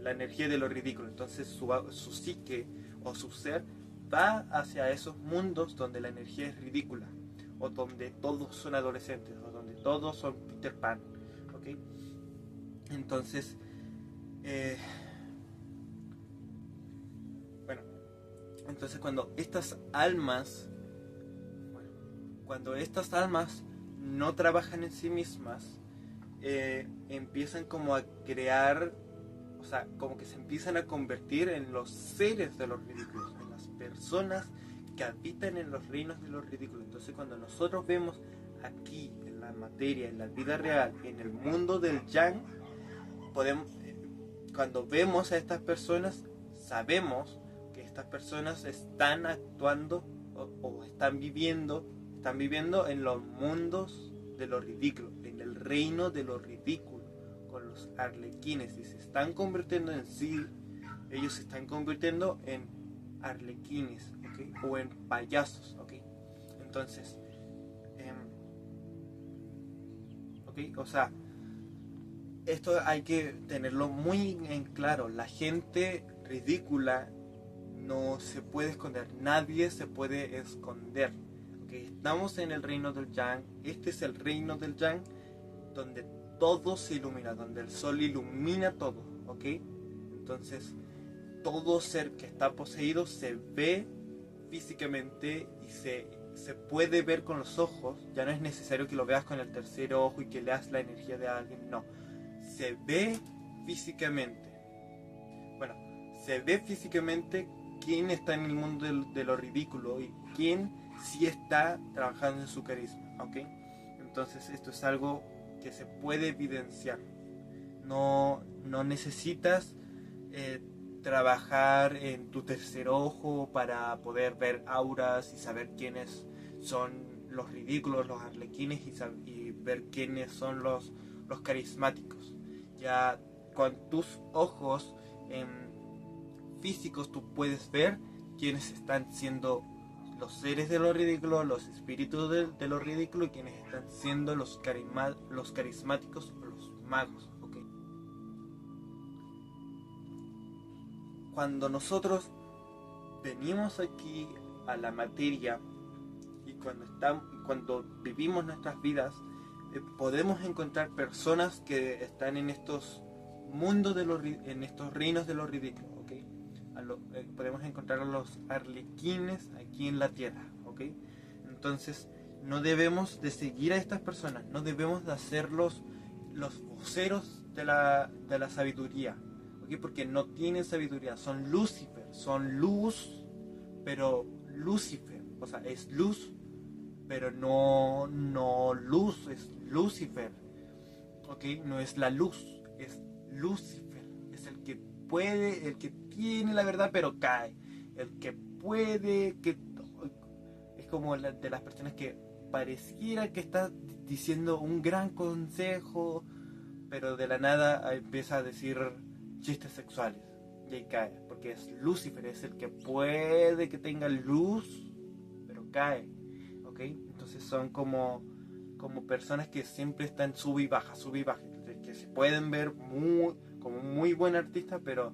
la energía de lo ridículo. Entonces su psique o su ser va hacia esos mundos donde la energía es ridícula, o donde todos son adolescentes, o donde todos son Peter Pan, ¿ok? Entonces, bueno, entonces cuando estas almas no trabajan en sí mismas, empiezan como a crear, o sea, como que se empiezan a convertir en los seres de los ridículos, en las personas que habitan en los reinos de los ridículos. Entonces cuando nosotros vemos aquí, en la materia, en la vida real, en el mundo del yang, cuando vemos a estas personas, sabemos que estas personas están actuando o están viviendo en los mundos de lo ridículo, en el reino de lo ridículo, con los arlequines, y se están convirtiendo en sí, ellos se están convirtiendo en arlequines, ¿okay? O en payasos, ¿okay? Entonces, o sea, esto hay que tenerlo muy en claro. La gente ridícula no se puede esconder, nadie se puede esconder. Estamos en el reino del yang. Este es el reino del yang, donde todo se ilumina, donde el sol ilumina todo, ¿ok? Entonces todo ser que está poseído se ve físicamente y se puede ver con los ojos. Ya no es necesario que lo veas con el tercer ojo y que leas la energía de alguien, no, se ve físicamente. Bueno, se ve físicamente quién está en el mundo de lo ridículo y quién sí está trabajando en su carisma, ¿ok? Entonces esto es algo que se puede evidenciar. No necesitas trabajar en tu tercer ojo para poder ver auras y saber quiénes son los ridículos, los arlequines, y ver quiénes son los carismáticos. Ya con tus ojos físicos tú puedes ver quiénes están siendo los seres de lo ridículo, los espíritus de lo ridículo, y quienes están siendo los carismáticos o los magos, ¿okay? Cuando nosotros venimos aquí a la materia y cuando vivimos nuestras vidas, podemos encontrar personas que están en estos mundos en estos reinos de lo ridículo, ¿ok? Podemos encontrar a los arlequines aquí en la tierra, ¿ok? Entonces no debemos de seguir a estas personas, no debemos de hacerlos los voceros de la sabiduría, ¿ok? Porque no tienen sabiduría, son Lucifer, son luz, pero Lucifer, o sea, es luz, pero no luz, es Lucifer, ¿ok? No es la luz, es Lucifer, es el que puede, el que tiene la verdad, pero cae, el que puede, que es como de las personas que pareciera que está diciendo un gran consejo, pero de la nada empieza a decir chistes sexuales y ahí cae, porque es Lucifer, es el que puede que tenga luz, pero cae, ¿ok? Entonces son como personas que siempre están sub y baja, que se pueden ver como muy buen artista, pero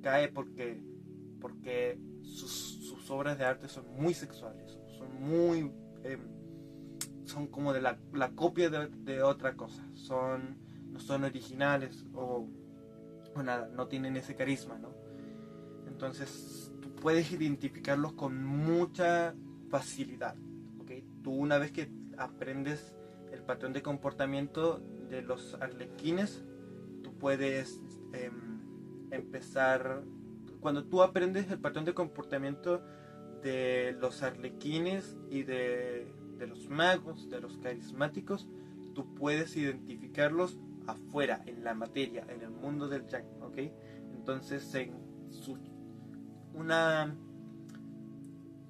cae porque sus obras de arte son muy sexuales, son como de la copia de otra cosa, no son originales o nada, no tienen ese carisma, ¿no? Entonces tú puedes identificarlos con mucha facilidad, ¿ok? Tú una vez que aprendes el patrón de comportamiento de los arlequines, tú puedes empezar, cuando tú aprendes el patrón de comportamiento de los arlequines y de los magos, de los carismáticos, tú puedes identificarlos afuera, en la materia, en el mundo del yang, ¿ok? Entonces,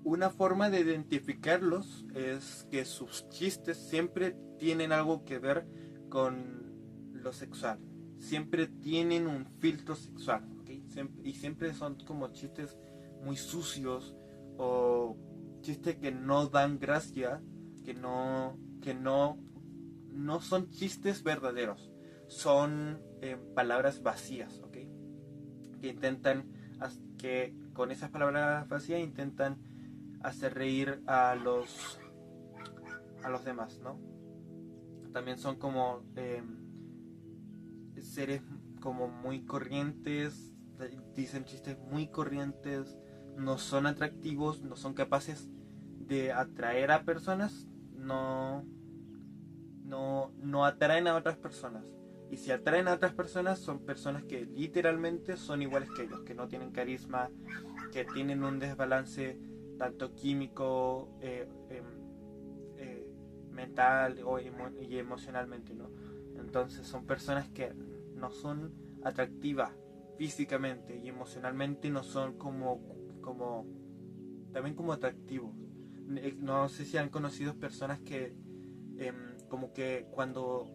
una forma de identificarlos es que sus chistes siempre tienen algo que ver con lo sexual, siempre tienen un filtro sexual, ¿ok? Y siempre son como chistes muy sucios o chistes que no dan gracia, que no son chistes verdaderos, son palabras vacías, ¿ok? Que intentan, que con esas palabras vacías intentan hacer reír a los demás, ¿no? También son como seres como muy corrientes, dicen chistes muy corrientes, no son atractivos, no son capaces de atraer a personas, no atraen a otras personas. Y si atraen a otras personas, son personas que literalmente son iguales que ellos, que no tienen carisma, que tienen un desbalance tanto químico, mental y emocionalmente, ¿no? Entonces son personas que no son atractivas físicamente y emocionalmente, no son también como atractivos. No sé si han conocido personas que como que cuando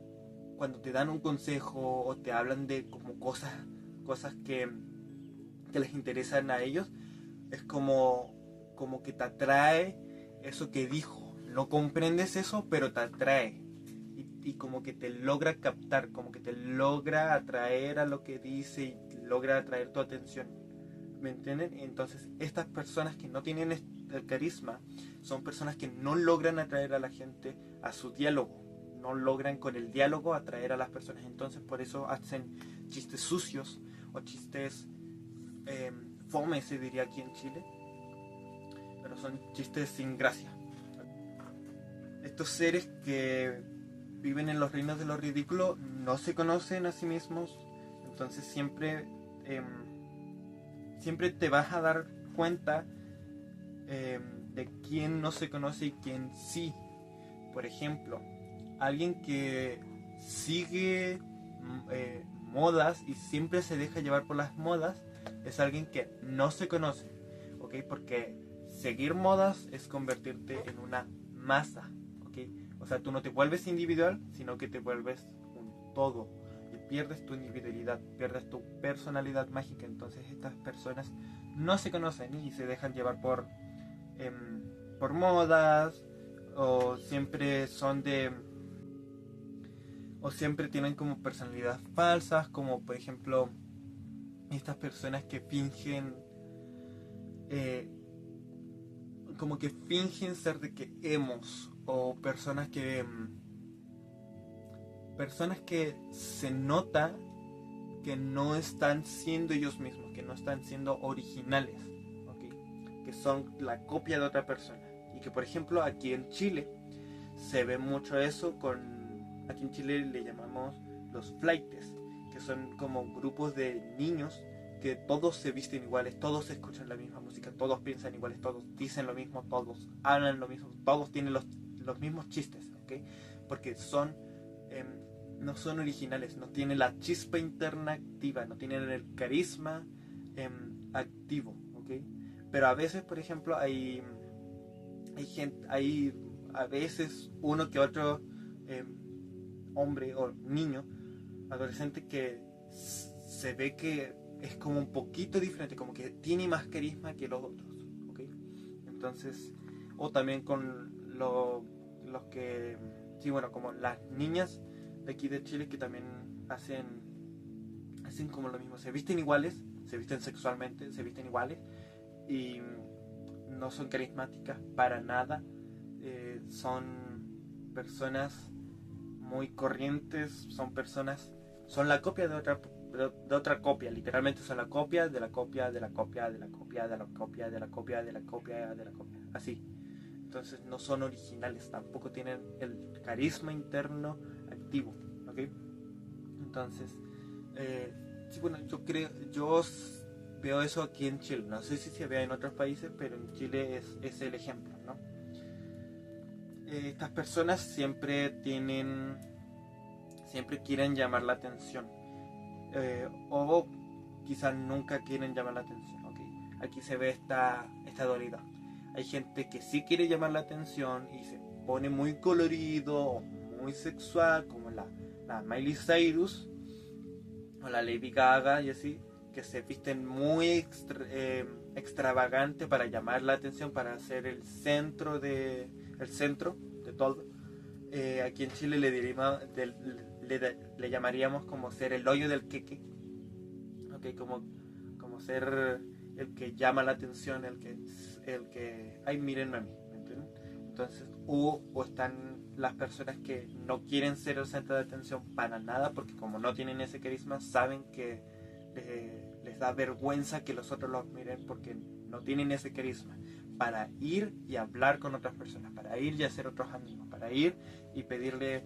te dan un consejo o te hablan de como cosas que les interesan a ellos, es como que te atrae eso que dijo. No comprendes eso, pero te atrae. Y como que te logra captar, como que te logra atraer a lo que dice y logra atraer tu atención. ¿Me entienden? Entonces, estas personas que no tienen el carisma son personas que no logran atraer a la gente a su diálogo. No logran con el diálogo atraer a las personas. Entonces, por eso hacen chistes sucios o chistes fome, se diría aquí en Chile. Pero son chistes sin gracia. Estos seres que viven en los reinos de lo ridículo no se conocen a sí mismos. Entonces siempre te vas a dar cuenta de quién no se conoce y quién sí. Por ejemplo, alguien que sigue modas y siempre se deja llevar por las modas es alguien que no se conoce, ¿ok? Porque seguir modas es convertirte en una masa, ¿ok? O sea, tú no te vuelves individual, sino que te vuelves un todo y pierdes tu individualidad, pierdes tu personalidad mágica. Entonces estas personas no se conocen y se dejan llevar por modas, o siempre tienen como personalidades falsas, como por ejemplo estas personas que fingen como que fingen ser de que emos, o personas que se nota que no están siendo ellos mismos, que no están siendo originales, ¿ok? Que son la copia de otra persona. Y que, por ejemplo, aquí en Chile se ve mucho eso aquí en Chile le llamamos los flaites, que son como grupos de niños que todos se visten iguales, todos escuchan la misma música, todos piensan iguales, todos dicen lo mismo, todos hablan lo mismo, todos tienen los mismos chistes, ¿ok? Porque no son originales, no tienen la chispa interna activa, no tienen el carisma activo, ¿ok? Pero a veces, por ejemplo, hay a veces uno que otro hombre o niño, adolescente, que se ve que es como un poquito diferente, como que tiene más carisma que los otros, ¿ok? Entonces, o también con los que, sí, bueno, como las niñas de aquí de Chile que también hacen como lo mismo, se visten iguales, se visten sexualmente, se visten iguales y no son carismáticas para nada, son personas muy corrientes, son la copia de otra copia, literalmente son la copia de la copia de la copia de la copia de la copia de la copia de la copia de la copia, así. Entonces no son originales, tampoco tienen el carisma interno activo, ¿ok? Entonces, sí, bueno, yo veo eso aquí en Chile, no sé si se ve en otros países, pero en Chile es el ejemplo, ¿no? Estas personas siempre quieren llamar la atención, o quizás nunca quieren llamar la atención, ¿ok? Aquí se ve esta dualidad. Hay gente que sí quiere llamar la atención y se pone muy colorido o muy sexual, como la Miley Cyrus o la Lady Gaga y así, que se visten muy extravagante para llamar la atención, para ser el centro de todo. Aquí en Chile le llamaríamos como ser el hoyo del queque, ¿okay? Como ser el que llama la atención, el que ay, mírenme a mí, ¿me entienden? Entonces, o están las personas que no quieren ser el centro de atención para nada, porque como no tienen ese carisma, saben que les da vergüenza que los otros los miren porque no tienen ese carisma, para ir y hablar con otras personas, para ir y hacer otros amigos, para ir y pedirle,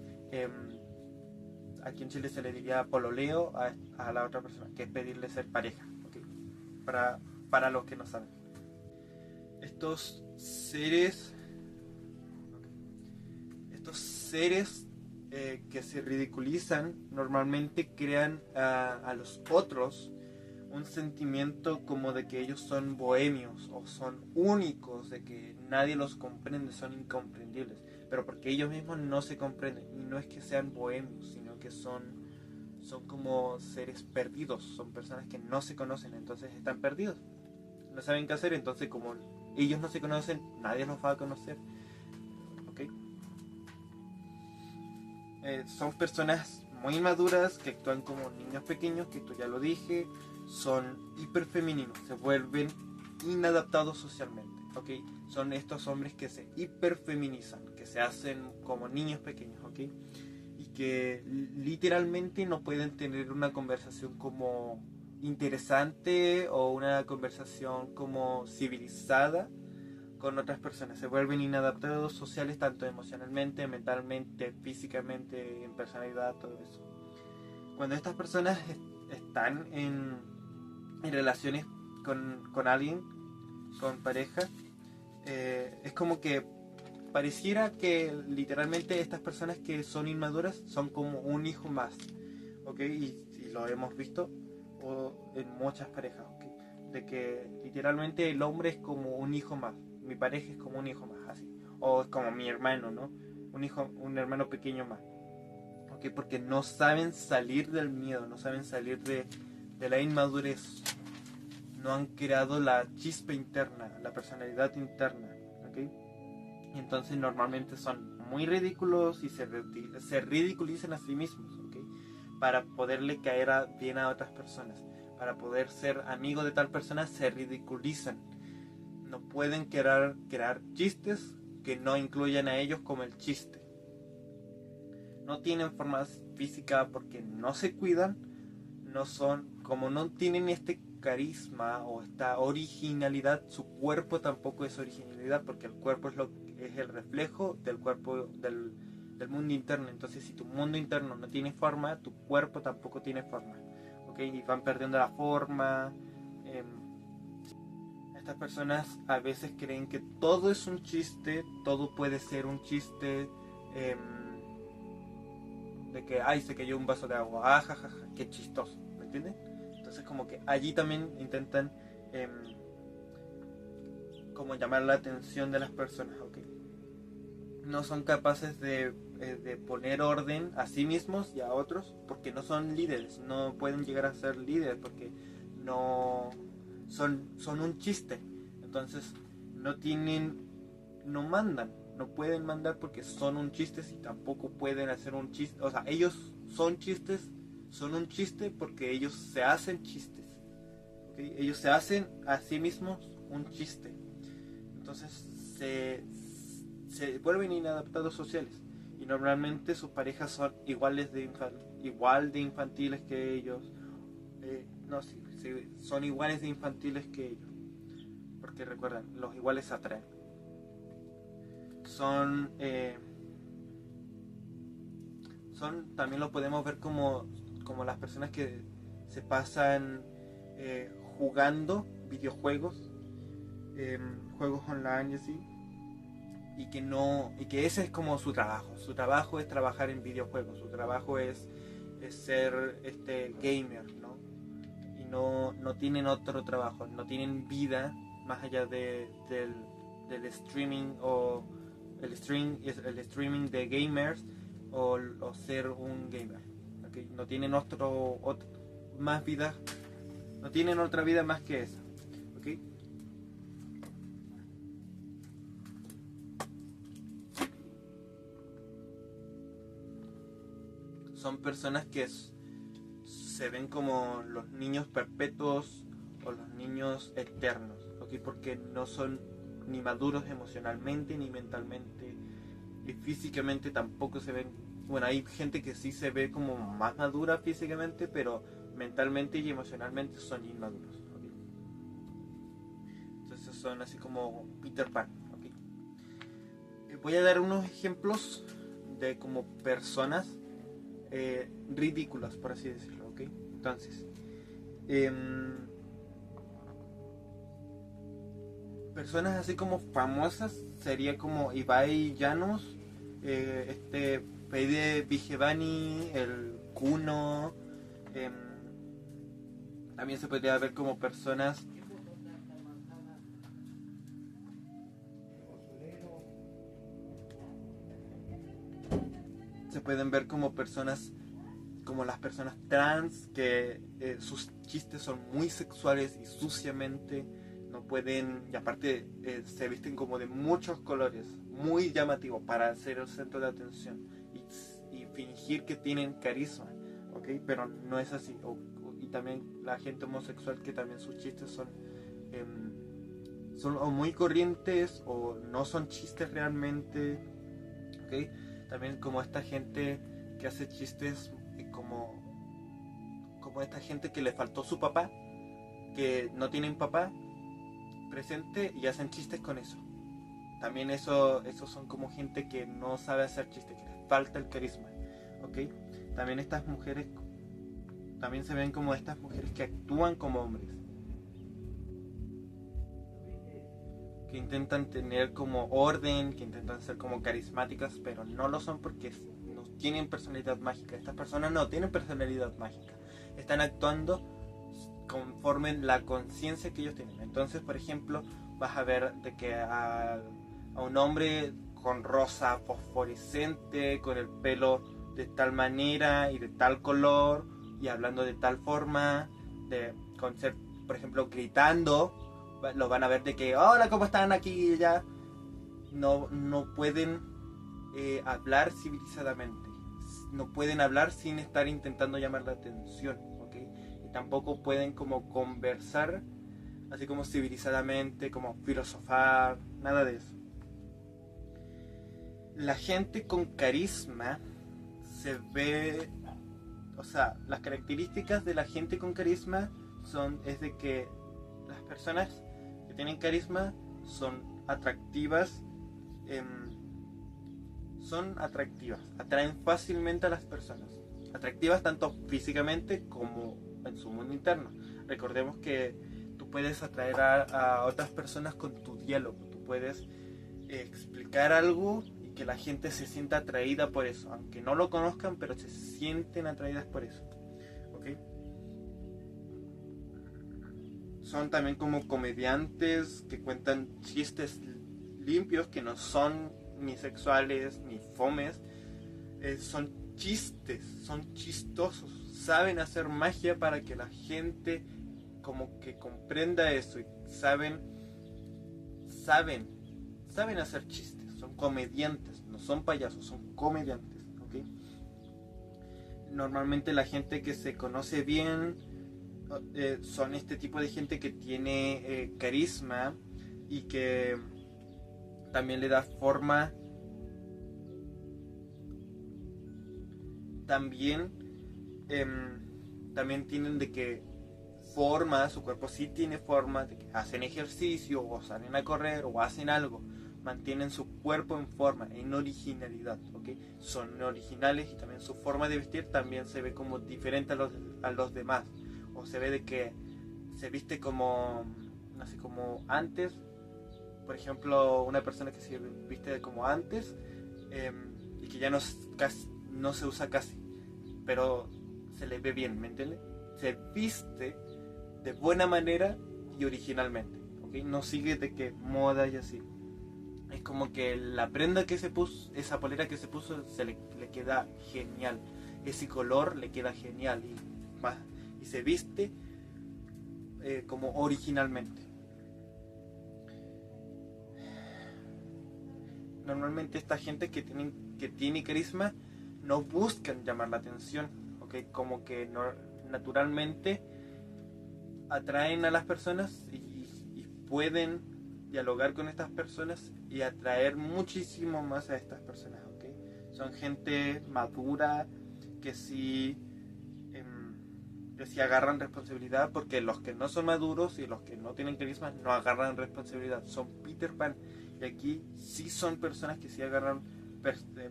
aquí en Chile se le diría pololeo a la otra persona, que es pedirle ser pareja, ¿okay? Para los que no saben. Estos seres que se ridiculizan normalmente crean a los otros un sentimiento como de que ellos son bohemios o son únicos, de que nadie los comprende, son incomprendibles, pero porque ellos mismos no se comprenden. Y no es que sean bohemios, sino que son como seres perdidos, son personas que no se conocen, entonces están perdidos, no saben qué hacer. Entonces, como ellos no se conocen, nadie los va a conocer, ¿ok? Son personas muy maduras que actúan como niños pequeños, que esto ya lo dije, son hiperfemeninos, se vuelven inadaptados socialmente, ¿ok? Son estos hombres que se hiperfeminizan, que se hacen como niños pequeños, ¿ok? Y que literalmente no pueden tener una conversación como interesante o una conversación como civilizada con otras personas. Se vuelven inadaptados sociales, tanto emocionalmente, mentalmente, físicamente, en personalidad, todo eso. Cuando estas personas están en relaciones con alguien, con pareja, es como que pareciera que literalmente estas personas que son inmaduras son como un hijo más, ¿ok? Y lo hemos visto en muchas parejas, ¿ok? De que literalmente el hombre es como un hijo más, mi pareja es como un hijo más, así, o es como mi hermano, ¿no? Un hermano pequeño más, ¿ok? Porque no saben salir del miedo, no saben salir de la inmadurez, no han creado la chispa interna, la personalidad interna, ¿ok? Y entonces normalmente son muy ridículos y se ridiculizan a sí mismos, ¿ok? Para poderle caer bien a otras personas, para poder ser amigo de tal persona se ridiculizan. no pueden crear chistes que no incluyan a ellos como el chiste. No tienen forma física porque no se cuidan, como no tienen este carisma o esta originalidad, su cuerpo tampoco es originalidad, porque el cuerpo es el reflejo del cuerpo del mundo interno. Entonces, si tu mundo interno no tiene forma, tu cuerpo tampoco tiene forma, ¿okay? Y van perdiendo la forma. Estas personas a veces creen que todo es un chiste, todo puede ser un chiste, de que, ay, se cayó un vaso de agua, jajaja, qué chistoso, ¿me entienden? Entonces como que allí también intentan como llamar la atención de las personas, ¿ok? No son capaces de poner orden a sí mismos y a otros porque no son líderes, no pueden llegar a ser líderes porque no son un chiste. Entonces no mandan, no pueden mandar porque son un chiste y tampoco pueden hacer un chiste. O sea, ellos son un chiste porque ellos se hacen chistes, ¿okay? Ellos se hacen a sí mismos un chiste. Entonces se vuelven inadaptados sociales y normalmente sus parejas son igual de infantiles que ellos. Son iguales de infantiles que ellos, porque recuerdan, los iguales atraen. También lo podemos ver como las personas que se pasan jugando videojuegos, juegos online y así, y que ese es como su trabajo es trabajar en videojuegos, su trabajo es ser gamer, ¿no? Y no tienen otro trabajo, no tienen vida más allá del streaming o el streaming de gamers o ser un gamer, ¿okay? No tienen más vida, no tienen otra vida más que esa, ¿okay? Son personas que se ven como los niños perpetuos o los niños eternos, ¿okay? Porque no son ni maduros emocionalmente ni mentalmente, y físicamente tampoco se ven. Bueno, hay gente que sí se ve como más madura físicamente, pero mentalmente y emocionalmente son inmaduros, ¿okay? Entonces son así como Peter Pan, ¿okay? Voy a dar unos ejemplos de como personas ridículas, por así decirlo, ¿ok? Entonces, personas así como famosas sería como Ibai Llanos, Fede Vigevani, el Kuno. También se podría ver como personas se pueden ver como las personas trans, que sus chistes son muy sexuales y suciamente no pueden, y aparte se visten como de muchos colores, muy llamativos para ser el centro de atención y fingir que tienen carisma, ¿ok? Pero no es así. Y también la gente homosexual, que también sus chistes son o muy corrientes o no son chistes realmente, ¿ok? También como esta gente que hace chistes como esta gente que le faltó su papá, que no tienen papá presente y hacen chistes con eso. También eso son como gente que no sabe hacer chistes, que les falta el carisma, ¿ok? También estas mujeres, también se ven como estas mujeres que actúan como hombres, que intentan tener como orden, que intentan ser como carismáticas, pero no lo son porque no tienen personalidad mágica. Estas personas no tienen personalidad mágica, están actuando conforme la conciencia que ellos tienen. Entonces, por ejemplo, vas a ver de que a un hombre con rosa fosforescente, con el pelo de tal manera y de tal color, y hablando de tal forma, con ser, por ejemplo, gritando, lo van a ver de que, hola, ¿cómo están aquí y allá? No pueden hablar civilizadamente, no pueden hablar sin estar intentando llamar la atención, ¿ok? Y tampoco pueden como conversar así como civilizadamente, como filosofar, nada de eso. La gente con carisma se ve, o sea, las características de la gente con carisma es de que las personas que tienen carisma son atractivas, atraen fácilmente a las personas, atractivas tanto físicamente como en su mundo interno. Recordemos que tú puedes atraer a otras personas con tu diálogo, tú puedes explicar algo y que la gente se sienta atraída por eso, aunque no lo conozcan, pero se sienten atraídas por eso, ¿ok? Son también como comediantes que cuentan chistes limpios que no son ni sexuales ni fomes, son chistes, son chistosos, saben hacer magia para que la gente como que comprenda eso y saben hacer chistes, son comediantes, no son payasos, son comediantes, ¿ok? Normalmente la gente que se conoce bien son este tipo de gente que tiene carisma y que también le da forma, también tienen de que forma, su cuerpo sí tiene forma, de que hacen ejercicio o salen a correr o hacen algo, mantienen su cuerpo en forma, en originalidad, ¿ok? Son originales y también su forma de vestir también se ve como diferente a los demás, o se ve de que se viste como, así como antes, por ejemplo, una persona que se viste como antes y que ya no se usa casi, pero se le ve bien, ¿me entiendes? Se viste de buena manera y originalmente, ¿ok? No sigue de que moda y así. Es como que la prenda que se puso, esa polera que se puso, le queda genial. Ese color le queda genial y se viste como originalmente. Normalmente esta gente que tiene carisma no buscan llamar la atención, ¿ok? Como que naturalmente atraen a las personas y pueden dialogar con estas personas y atraer muchísimo más a estas personas, ¿ok? Son gente madura que sí agarran responsabilidad, porque los que no son maduros y los que no tienen carisma no agarran responsabilidad, son Peter Pan. Y aquí sí son personas que sí agarran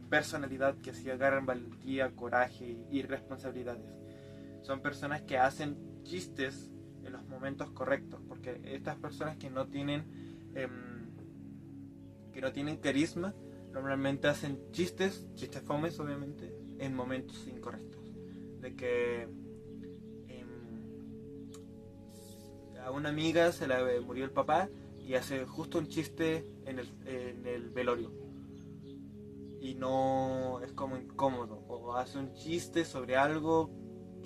personalidad, que sí agarran valentía, coraje y responsabilidades. Son personas que hacen chistes en los momentos correctos, porque estas personas que no tienen carisma normalmente hacen chistes fomes obviamente, en momentos incorrectos. De que a una amiga se le murió el papá y hace justo un chiste en el velorio y no es como incómodo, o hace un chiste sobre algo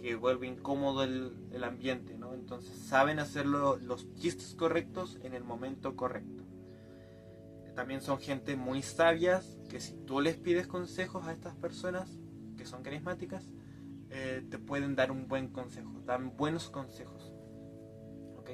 que vuelve incómodo el ambiente, ¿no? Entonces saben hacerlo, los chistes correctos en el momento correcto. También son gente muy sabias, que si tú les pides consejos a estas personas que son carismáticas, te pueden dar un buen consejo, dan buenos consejos, ¿ok?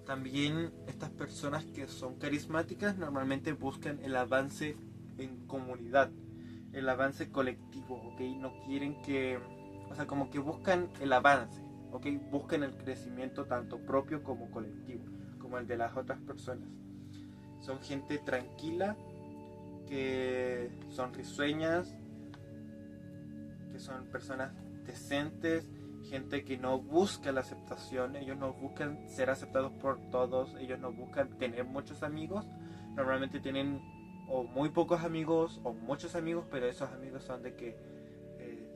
También estas personas que son carismáticas normalmente buscan el avance en comunidad, el avance colectivo, ¿ok? No quieren o sea, como que buscan el avance, ¿ok? Buscan el crecimiento tanto propio como colectivo, como el de las otras personas. Son gente tranquila, que son risueñas, que son personas decentes, gente que no busca la aceptación, ellos no buscan ser aceptados por todos, ellos no buscan tener muchos amigos, normalmente tienen o muy pocos amigos o muchos amigos, pero esos amigos son de que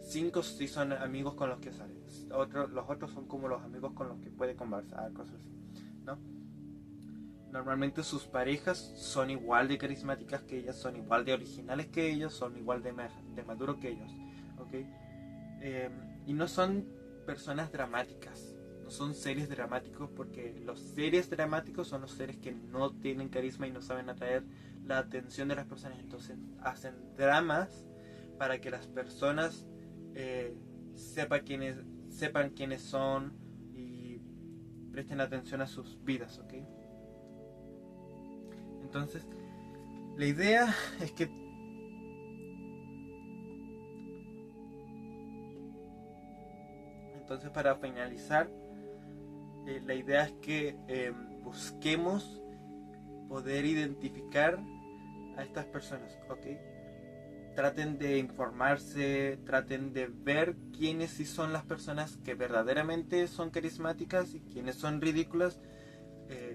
5 sí son amigos con los que salen, los otros son como los amigos con los que puede conversar, cosas así, ¿no? Normalmente sus parejas son igual de carismáticas que ellas, son igual de originales que ellos, son igual de maduros que ellos, ¿ok? Y no son personas dramáticas, no son seres dramáticos, porque los seres dramáticos son los seres que no tienen carisma y no saben atraer la atención de las personas. Entonces hacen dramas para que las personas sepan quiénes son y presten atención a sus vidas, ¿ok? Entonces, la idea es que para finalizar, la idea es que busquemos poder identificar a estas personas, ¿ok? Traten de informarse, traten de ver quiénes sí son las personas que verdaderamente son carismáticas y quiénes son ridículas.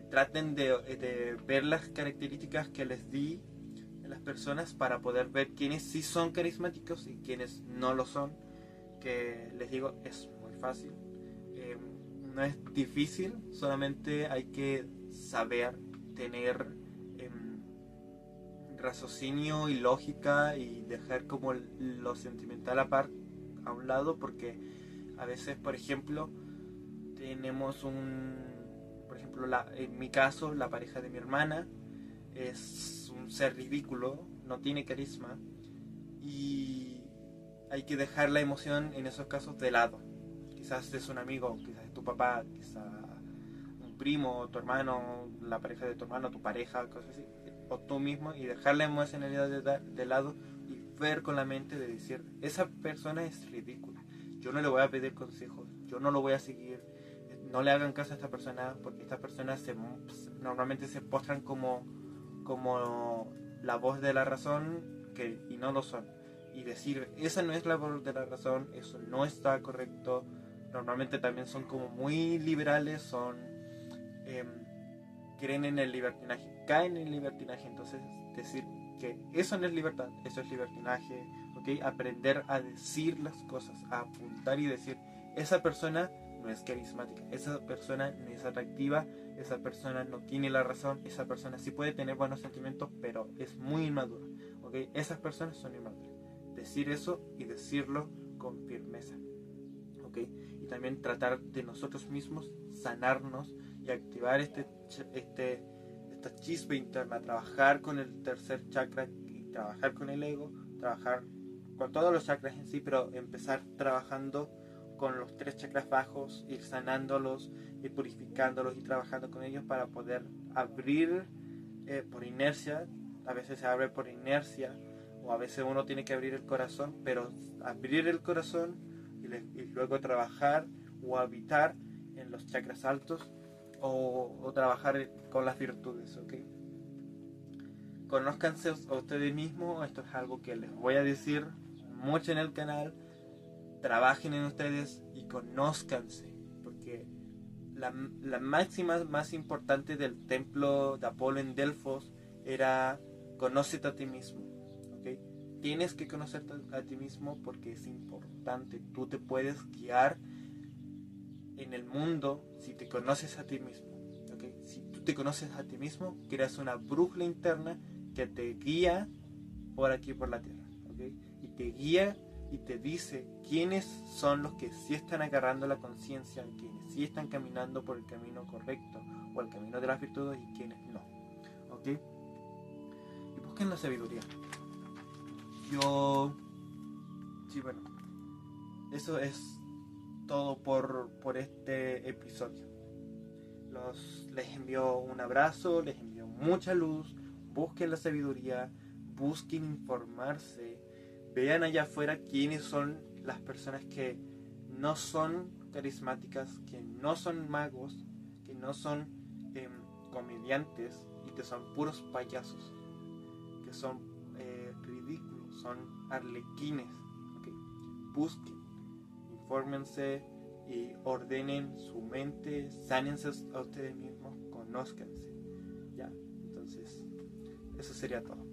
Traten de ver las características que les di de las personas para poder ver quiénes sí son carismáticos y quiénes no lo son. Que les digo, es muy fácil. No es difícil, solamente hay que saber tener raciocinio y lógica y dejar como lo sentimental a un lado, porque a veces, por ejemplo, tenemos por ejemplo, en mi caso, la pareja de mi hermana es un ser ridículo, no tiene carisma y hay que dejar la emoción en esos casos de lado. Quizás es un amigo, quizás es tu papá, quizás un primo, tu hermano, la pareja de tu hermano, tu pareja, cosas así, o tú mismo, y dejar la emocionalidad de lado y ver con la mente de decir, esa persona es ridícula, yo no le voy a pedir consejos, yo no lo voy a seguir, no le hagan caso a esta persona, porque estas personas normalmente se postran como la voz de la razón y no lo son. Y decir, esa no es la voz de la razón, eso no está correcto. Normalmente también son como muy liberales, creen en el libertinaje, caen en el libertinaje. Entonces decir que eso no es libertad, eso es libertinaje, ¿okay? Aprender a decir las cosas, a apuntar y decir, esa persona no es carismática, esa persona no es atractiva, esa persona no tiene la razón, esa persona sí puede tener buenos sentimientos, pero es muy inmadura, ¿okay? Esas personas son inmaduras. Decir eso y decirlo con firmeza, ¿okay? Y también tratar de nosotros mismos sanarnos y activar esta chispa interna, trabajar con el tercer chakra y trabajar con el ego, trabajar con todos los chakras en sí, pero empezar trabajando con los 3 chakras bajos, ir sanándolos, ir purificándolos y trabajando con ellos para poder abrir por inercia. A veces se abre por inercia o a veces uno tiene que abrir el corazón, pero abrir el corazón y luego trabajar o habitar en los chakras altos o trabajar con las virtudes, ¿ok? Conózcanse a ustedes mismos, esto es algo que les voy a decir mucho en el canal. Trabajen en ustedes y conózcanse, porque la máxima más importante del templo de Apolo en Delfos era conócete a ti mismo, ¿okay? Tienes que conocerte a ti mismo porque es importante. Tú te puedes guiar en el mundo si te conoces a ti mismo, ¿okay? Si tú te conoces a ti mismo, creas una brújula interna que te guía por aquí por la tierra, ¿okay? Y te guía y te dice quiénes son los que sí están agarrando la conciencia, quienes sí están caminando por el camino correcto o el camino de las virtudes y quienes no, ¿ok? Y busquen la sabiduría. Bueno, eso es todo por este episodio. Les envío un abrazo, les envío mucha luz, busquen la sabiduría, busquen informarse, vean allá afuera quiénes son las personas que no son carismáticas, que no son magos, que no son comediantes y que son puros payasos, que son ridículos, son arlequines, ¿okay? Busquen, infórmense y ordenen su mente, sánense a ustedes mismos, conózcanse, ¿ya? Entonces, eso sería todo.